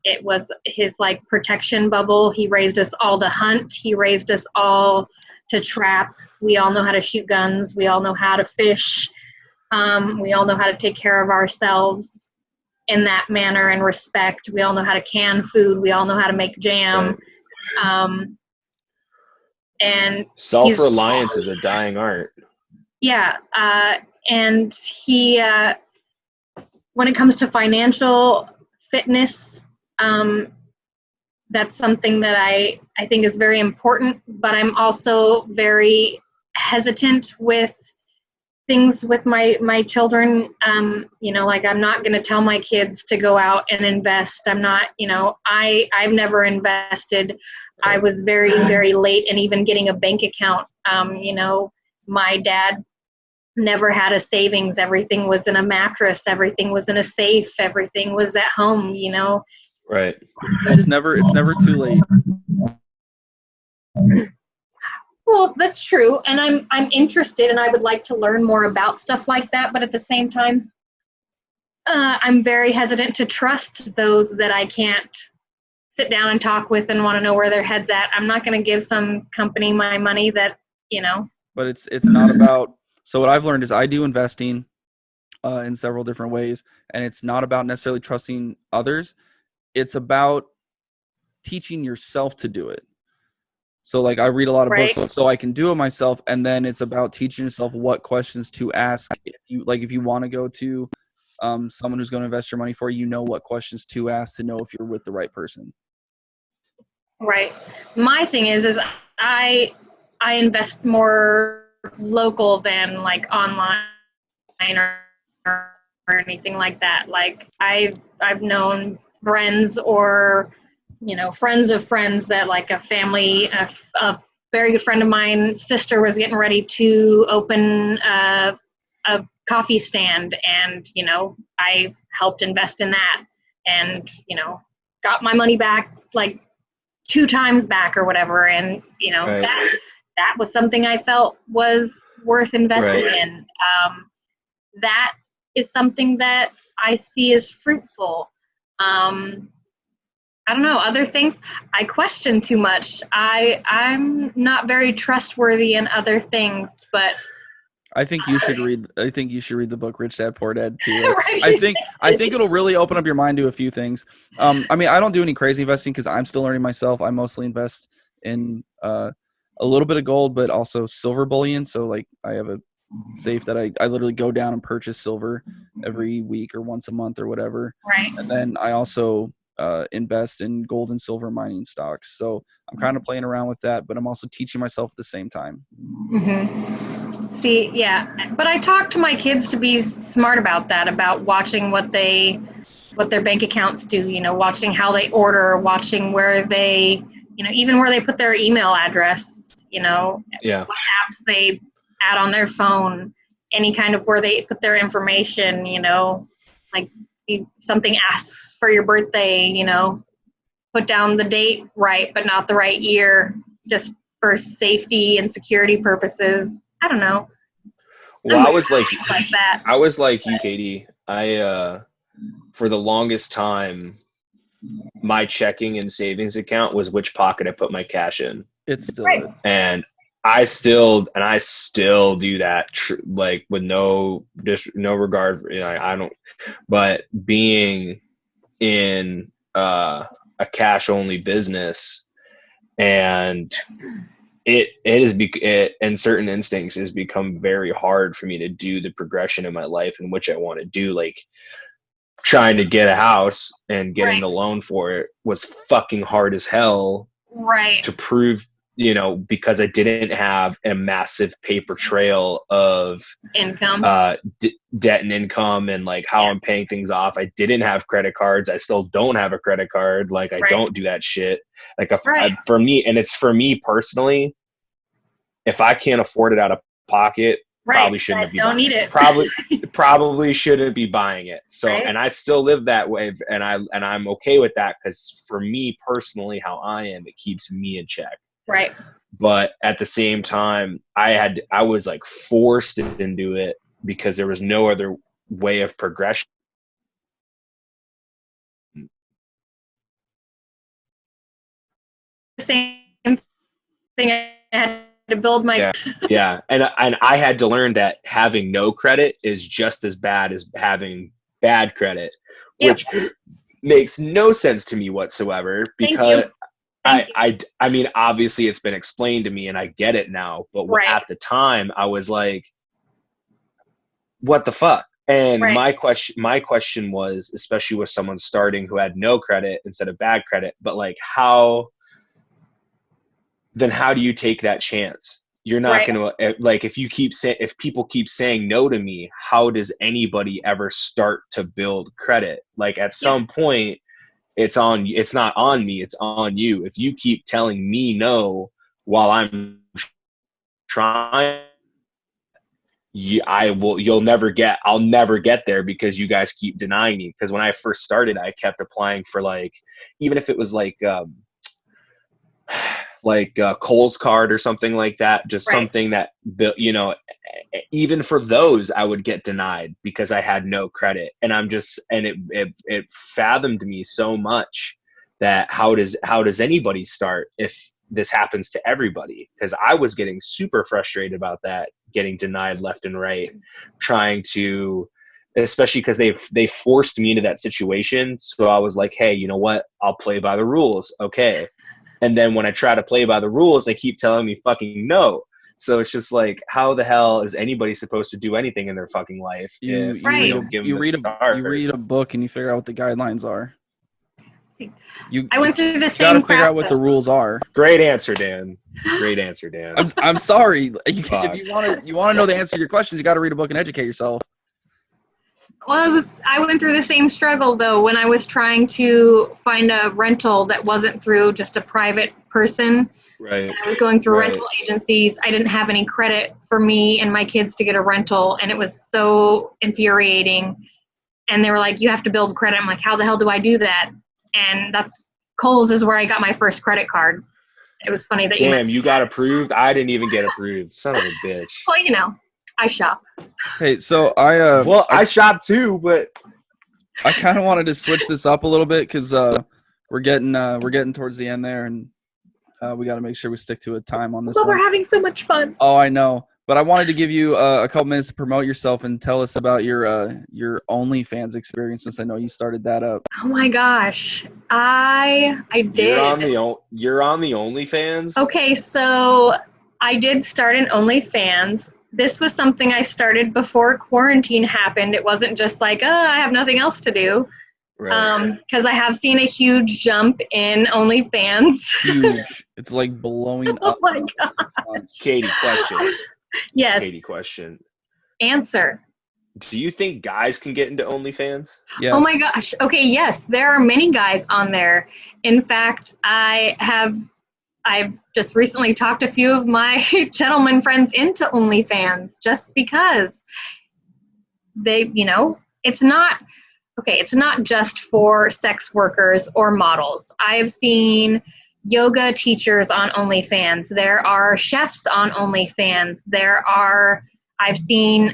It was his like protection bubble. He raised us all to hunt. He raised us all to trap. We all know how to shoot guns. We all know how to fish. We all know how to take care of ourselves in that manner and respect. We all know how to can food. We all know how to make jam. Right. And self-reliance is a dying art. Yeah. And he, when it comes to financial fitness, that's something that I think is very important, but I'm also very hesitant with things with my children. Like I'm not going to tell my kids to go out and invest. I'm not, I've never invested. I was very, very late in even getting a bank account. My dad never had a savings. Everything was in a mattress. Everything was in a safe. Everything was at home, Right. It's never too late. Well, that's true, and I'm interested, and I would like to learn more about stuff like that. But at the same time, I'm very hesitant to trust those that I can't sit down and talk with and want to know where their head's at. I'm not going to give some company my money that. But it's not about. So what I've learned is I do investing in several different ways, and it's not about necessarily trusting others. It's about teaching yourself to do it. So like I read a lot of books so I can do it myself, and then it's about teaching yourself what questions to ask. If you want to go to someone who's going to invest your money for you, what questions to ask to know if you're with the right person. Right. My thing is I invest more local than like online or anything like that. Like I've known friends or friends of friends that like a family, a very good friend of mine's sister was getting ready to open a coffee stand, and I helped invest in that, and got my money back like 2 times back or whatever, and Right. that was something I felt was worth investing in. That is something that I see as fruitful. I don't know, other things I question too much. I'm not very trustworthy in other things, but I think you should read the book Rich Dad Poor Dad too. Right. I think it'll really open up your mind to a few things. I mean, I don't do any crazy investing because I'm still learning myself. I mostly invest in a little bit of gold, but also silver bullion. So like I have a safe that I literally go down and purchase silver every week or once a month or whatever. Right. And then I also invest in gold and silver mining stocks. So I'm kind of playing around with that, but I'm also teaching myself at the same time. Mm-hmm. See, yeah, but I talk to my kids to be smart about that, about watching what their bank accounts do, watching how they order, watching where they, even where they put their email address, what apps they add on their phone, any kind of where they put their information, like if something asks for your birthday, put down the date right, but not the right year, just for safety and security purposes. I don't know. Well, I was like that. I was like you, Katie. I for the longest time, my checking and savings account was which pocket I put my cash in. It still Right. is. And I still do that, like with no regard for, I don't. But being in a cash only business and in certain instincts has become very hard for me to do the progression in my life in which I want to do. Like trying to get a house and getting the loan for it was fucking hard as hell. Right. To prove, because I didn't have a massive paper trail of income, debt and income, and like how I'm paying things off. I didn't have credit cards. I still don't have a credit card. Like I don't do that shit. Like for me, and it's for me personally, if I can't afford it out of pocket, probably shouldn't be buying it. Probably shouldn't be buying it. So, and I still live that way, and I'm okay with that, because for me personally, how I am, it keeps me in check. Right. But at the same time, I was like forced into it because there was no other way of progression. Same thing. I had to build my and I had to learn that having no credit is just as bad as having bad credit, which makes no sense to me whatsoever, because I mean, obviously it's been explained to me and I get it now, but at the time I was like, what the fuck? And my question was, especially with someone starting who had no credit instead of bad credit, but like how do you take that chance? You're not going to, like, if people keep saying no to me, how does anybody ever start to build credit? Like at some point, it's not on me, it's on you. If you keep telling me no while I'm trying, I'll never get there, because you guys keep denying me. Because when I first started, I kept applying for, like, even if it was like Kohl's card or something like that, just something that, even for those I would get denied because I had no credit. And it fathomed me so much that how does anybody start if this happens to everybody? Because I was getting super frustrated about that, getting denied left and right, trying to, especially because they forced me into that situation. So I was like, hey, you know what? I'll play by the rules. Okay. And then when I try to play by the rules, they keep telling me fucking no. So it's just like, how the hell is anybody supposed to do anything in their fucking life if they don't give them a start? You read a book and you figure out what the guidelines are. I went through the same. You gotta figure out what the rules are. Great answer, Dan. Great answer, Dan. I'm sorry. If you want to know the answer to your questions, you got to read a book and educate yourself. Well, I went through the same struggle, though, when I was trying to find a rental that wasn't through just a private person. Right. And I was going through rental agencies. I didn't have any credit for me and my kids to get a rental, and it was so infuriating. And they were like, you have to build credit. I'm like, how the hell do I do that? And Kohl's is where I got my first credit card. It was funny that you got approved? I didn't even get approved. Son of a bitch. Well, I shop. Hey, so I shop too, but I kind of wanted to switch this up a little bit because we're getting towards the end there, and we got to make sure we stick to a time on this. But we're having so much fun. Oh, I know. But I wanted to give you a couple minutes to promote yourself and tell us about your OnlyFans experience, since I know you started that up. Oh my gosh, I did. You're on the OnlyFans? Okay, so I did start an OnlyFans. This was something I started before quarantine happened. It wasn't just like, I have nothing else to do. Right. Because I have seen a huge jump in OnlyFans. Huge. It's like blowing up. Oh my God. Katie, question. Yes. Katie, question. Answer. Do you think guys can get into OnlyFans? Yes. Oh my gosh. Okay, yes. There are many guys on there. In fact, I've just recently talked a few of my gentleman friends into OnlyFans just because they, it's not just for sex workers or models. I've seen yoga teachers on OnlyFans. There are chefs on OnlyFans. I've seen,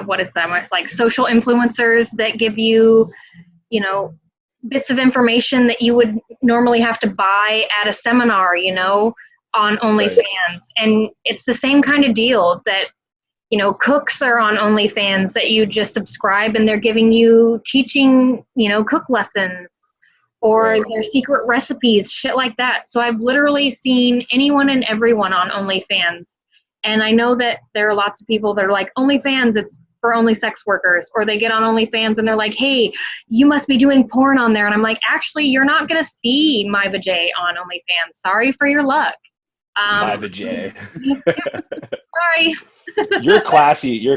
what is that? Like social influencers that give you, bits of information that you would normally have to buy at a seminar, on OnlyFans. Right. And it's the same kind of deal that, cooks are on OnlyFans that you just subscribe and they're giving you teaching, cook lessons. or Right. their secret recipes, shit like that. So I've literally seen anyone and everyone on OnlyFans. And I know that there are lots of people that are like, OnlyFans, it's for only sex workers. Or they get on OnlyFans and they're like, hey, you must be doing porn on there. And I'm like, actually, you're not going to see my vajay on OnlyFans. Sorry for your luck. My vajay. Sorry. You're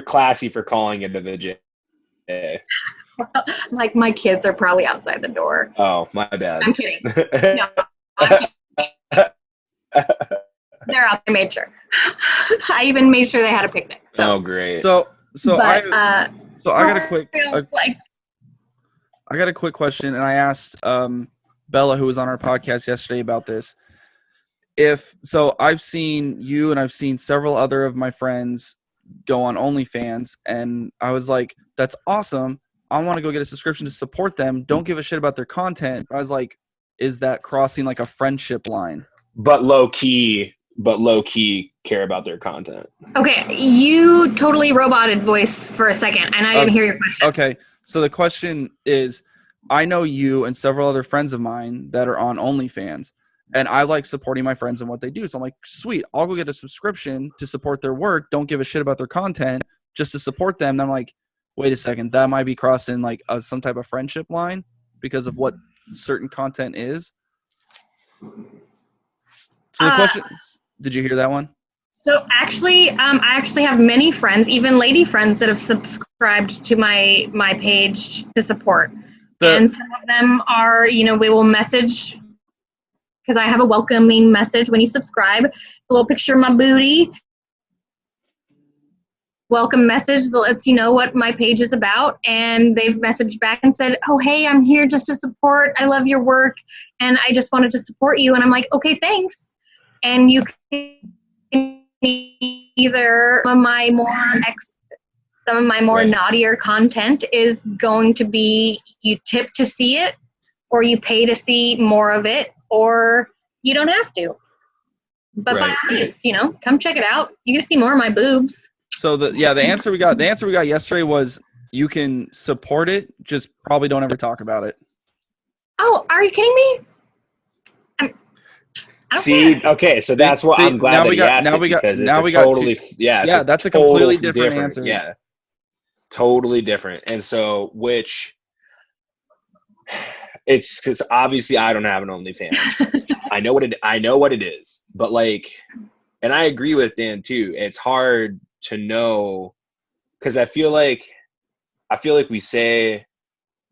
classy for calling it a vajay. Like, my kids are probably outside the door. Oh, my bad. I'm kidding. No, I'm kidding. They're out. I made sure. I even made sure they had a picnic. So. Oh, great. So But, I got a quick like, I got a quick question, and I asked Bella, who was on our podcast yesterday, about this. So I've seen you and I've seen several other of my friends go on OnlyFans, and I was like, that's awesome. I want to go get a subscription to support them. Don't give a shit about their content. I was like, is that crossing like a friendship line? But low key care about their content. okay, you totally roboted voice for a second, and I didn't hear your question. Okay, so the question is, I know you and several other friends of mine that are on OnlyFans, and I like supporting my friends and what they do. So I'm like, sweet, I'll go get a subscription to support their work. Don't give a shit about their content just to support them. And I'm like, wait a second, that might be crossing like some type of friendship line because of what certain content is. So the question, did you hear that one? So actually, I actually have many friends, even lady friends, that have subscribed to my page to support. And some of them are, we will message, because I have a welcoming message when you subscribe, a little picture of my booty, welcome message that lets you know what my page is about. And they've messaged back and said, oh, hey, I'm here just to support. I love your work, and I just wanted to support you. And I'm like, okay, thanks. And you can either some of my more naughtier content is going to be you tip to see it, or you pay to see more of it, or you don't have to. But by all means, come check it out. You get to see more of my boobs. So the answer we got yesterday was you can support it, just probably don't ever talk about it. Oh, are you kidding me? Okay, so that's what I'm glad that he asked it, because it's totally, that's a completely different answer. Yeah, totally different. And so, it's because obviously I don't have an OnlyFans. I know what it is, but and I agree with Dan too. It's hard to know, because I feel like we say,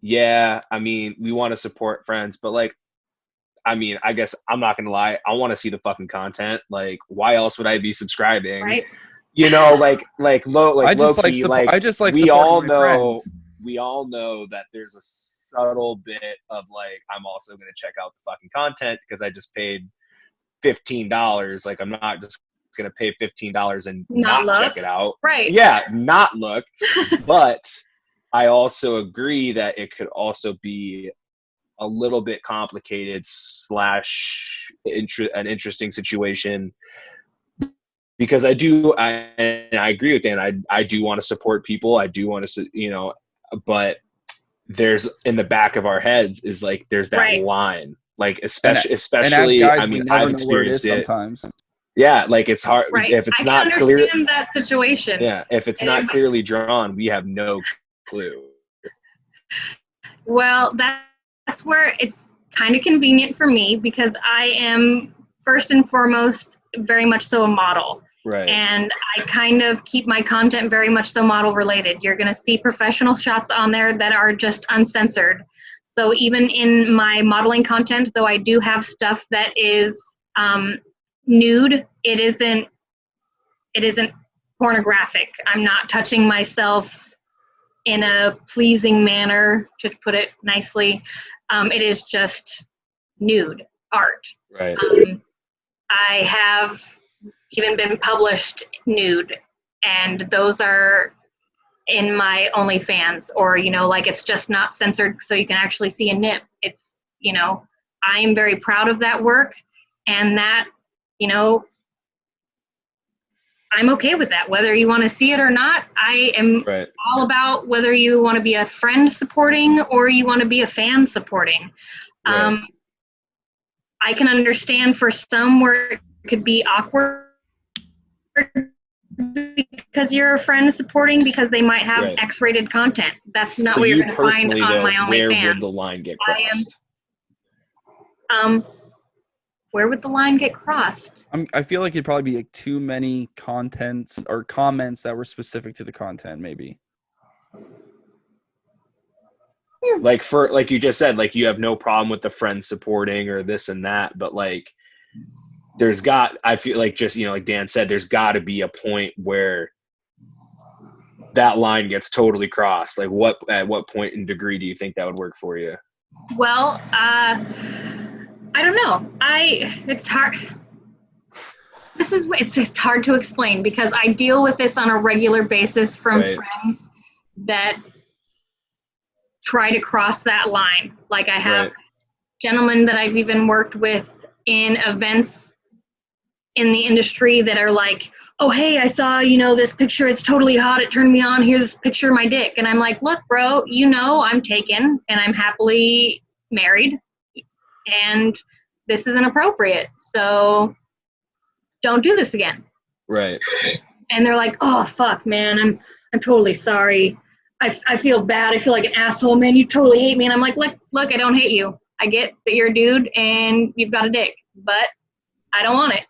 we want to support friends, but I guess I'm not gonna lie. I want to see the fucking content. Why else would I be subscribing? Right. I just like we all know. Friends. We all know that there's a subtle bit of I'm also gonna check out the fucking content because I just paid $15. I'm not just gonna pay $15 and not check it out. Right. Yeah, not look. But I also agree that it could also be a little bit complicated / an interesting situation, because I agree with Dan. I do want to support people. I do want to, but there's in the back of our heads is there's that line, especially, and as guys, I've experienced it sometimes. Yeah, it's hard if it's not clear. I can understand that situation. Yeah, if it's not clearly drawn, we have no clue. Well, that's where it's kind of convenient for me, because I am first and foremost very much so a model. Right. And I kind of keep my content very much so model related. You're going to see professional shots on there that are just uncensored. So even in my modeling content, though I do have stuff that is nude, it isn't pornographic. I'm not touching myself in a pleasing manner, to put it nicely. It is just nude art. Right. I have even been published nude, and those are in my OnlyFans, or it's just not censored, so you can actually see a nip. It's I am very proud of that work, and that I'm okay with that. Whether you want to see it or not, I am all about whether you want to be a friend supporting or you want to be a fan supporting. I can understand for some where it could be awkward because your friend is supporting because they might have X-rated content. That's not what you're going to find on my OnlyFans. Where would the line get crossed? Where would the line get crossed? I feel like it'd probably be like too many contents or comments that were specific to the content, maybe. Like you just said, like you have no problem with the friend supporting or this and that, but like I feel like just, like Dan said, there's got to be a point where that line gets totally crossed. Like at what point and degree do you think that would work for you? Well, I don't know. It's hard. It's hard to explain because I deal with this on a regular basis from friends that try to cross that line. Like I have gentlemen that I've even worked with in events in the industry that are like, oh, hey, I saw, this picture. It's totally hot. It turned me on. Here's this picture of my dick. And I'm like, look, bro, I'm taken and I'm happily married and this is inappropriate. So don't do this again. Right. And they're like, oh, fuck, man. I'm totally sorry. I feel bad. I feel like an asshole, man. You totally hate me. And I'm like, look, I don't hate you. I get that you're a dude and you've got a dick, but I don't want it.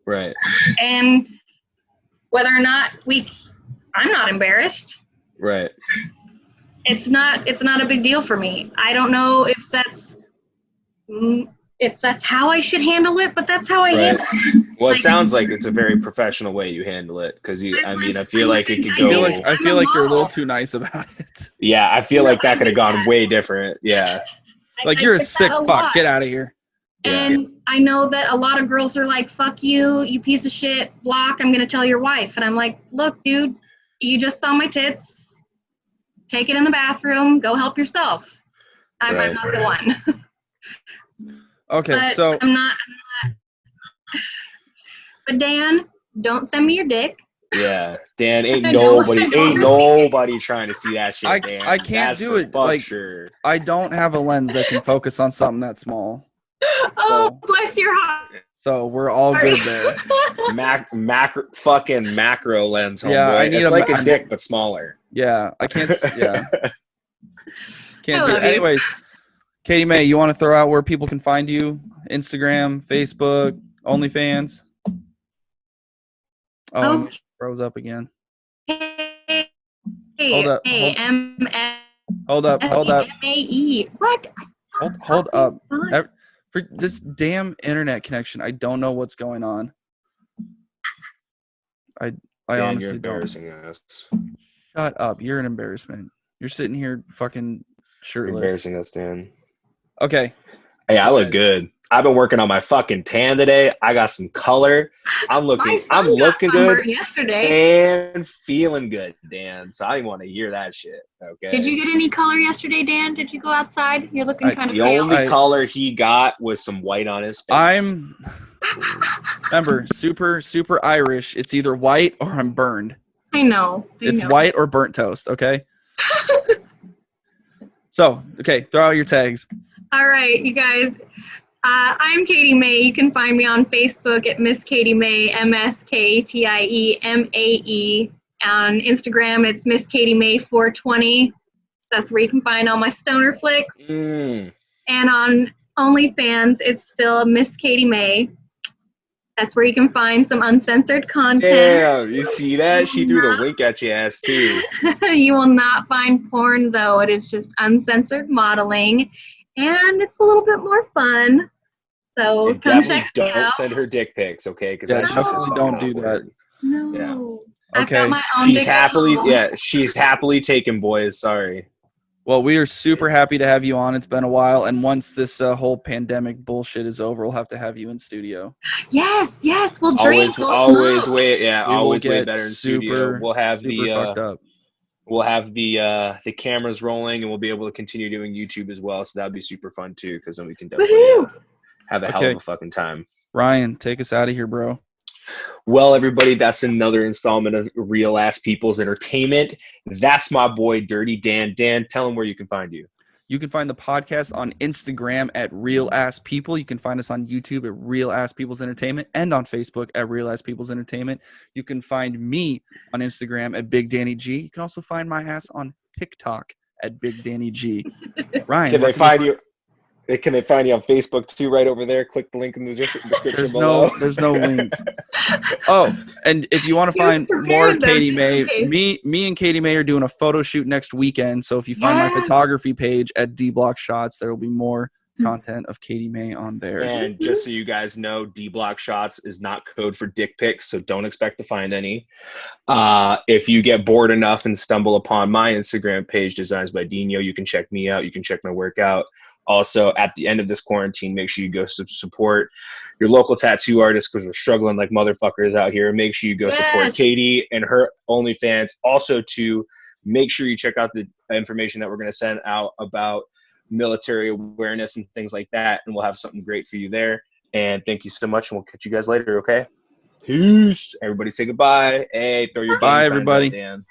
Right. And whether or not I'm not embarrassed. Right. It's not a big deal for me. I don't know if that's how I should handle it, but that's how I handle it. Well, it sounds like it's a very professional way you handle it because I feel like it could go. I feel like you're a little too nice about it. Yeah, I feel like that could have gone way different. Yeah. Like you're a sick fuck. Get out of here. And I know that a lot of girls are like, fuck you, you piece of shit, block, I'm going to tell your wife. And I'm like, look, dude, you just saw my tits. Take it in the bathroom. Go help yourself. I'm not the one. Okay, but so. I'm not. But Dan, don't send me your dick. Yeah, Dan, ain't nobody trying to see that shit, Dan. I can't do it. Like, sure. I don't have a lens that can focus on something that small. Oh, bless your heart. So we're all good there. Fucking macro lens, homeboy. Yeah, it's like a dick, but smaller. Yeah, I can't. Yeah, can't do it. Anyways, Katie Mae, you want to throw out where people can find you? Instagram, Facebook, OnlyFans. Oh, froze up again. Hold up. Hold up. What? Hold up. For this damn internet connection, I don't know what's going on. I honestly you're embarrassing us. Shut up. You're an embarrassment. You're sitting here fucking shirtless. You're embarrassing us, Dan. Okay. Hey, I look good. I've been working on my fucking tan today. I got some color. I'm looking good yesterday and feeling good, Dan. So I didn't want to hear that shit. Okay. Did you get any color yesterday, Dan? Did you go outside? You're looking kind of pale. The only color he got was some white on his face. Remember, super Irish. It's either white or I'm burned. I know. It's white or burnt toast, okay? So, okay, throw out your tags. All right, you guys. I'm Katie Mae. You can find me on Facebook at Ms Katie Mae, MSKTIEMAE. On Instagram, it's Ms Katie Mae 420. That's where you can find all my stoner flicks. And on OnlyFans, it's still Ms Katie Mae. That's where you can find some uncensored content. Damn, you see that? She threw the wink at your ass, too. You will not find porn, though. It is just uncensored modeling. And it's a little bit more fun. So and come definitely check don't it out. send her dick pics, okay? Because definitely don't do that. No. Yeah. Okay. I've got my own she's happily taken, boys. Sorry. Well, we are super happy to have you on. It's been a while, and once this whole pandemic bullshit is over, we'll have to have you in studio. Yes. We'll drink. Always way better in studio. We'll have fucked up. We'll have the cameras rolling, and we'll be able to continue doing YouTube as well. So that'd be super fun too, because then we can definitely have a hell of a fucking time. Ryan, take us out of here, bro. Well, everybody, that's another installment of Real Ass People's Entertainment. That's my boy, Dirty Dan. Dan, tell him where you can find you. You can find the podcast on Instagram at Real Ass People. You can find us on YouTube at Real Ass People's Entertainment and on Facebook at Real Ass People's Entertainment. You can find me on Instagram at Big Danny G. You can also find my ass on TikTok at Big Danny G. Ryan, Can they find you? Can they find you on Facebook too? Right over there. Click the link in the description below. There's no links. Oh, and if you want to find more of Katie Mae, me and Katie Mae are doing a photo shoot next weekend. So if you find my photography page at D Block Shots, there will be more content of Katie Mae on there. And just so you guys know, D Block Shots is not code for dick pics, so don't expect to find any. If you get bored enough and stumble upon my Instagram page, Designs by Dino, you can check me out. You can check my workout. Also, at the end of this quarantine, make sure you go support your local tattoo artist because we're struggling like motherfuckers out here. Make sure you go support Katie and her OnlyFans. Also, to make sure you check out the information that we're going to send out about military awareness and things like that, and we'll have something great for you there. And thank you so much, and we'll catch you guys later, okay? Peace. Everybody say goodbye. Hey, throw your bye, everybody. Dan.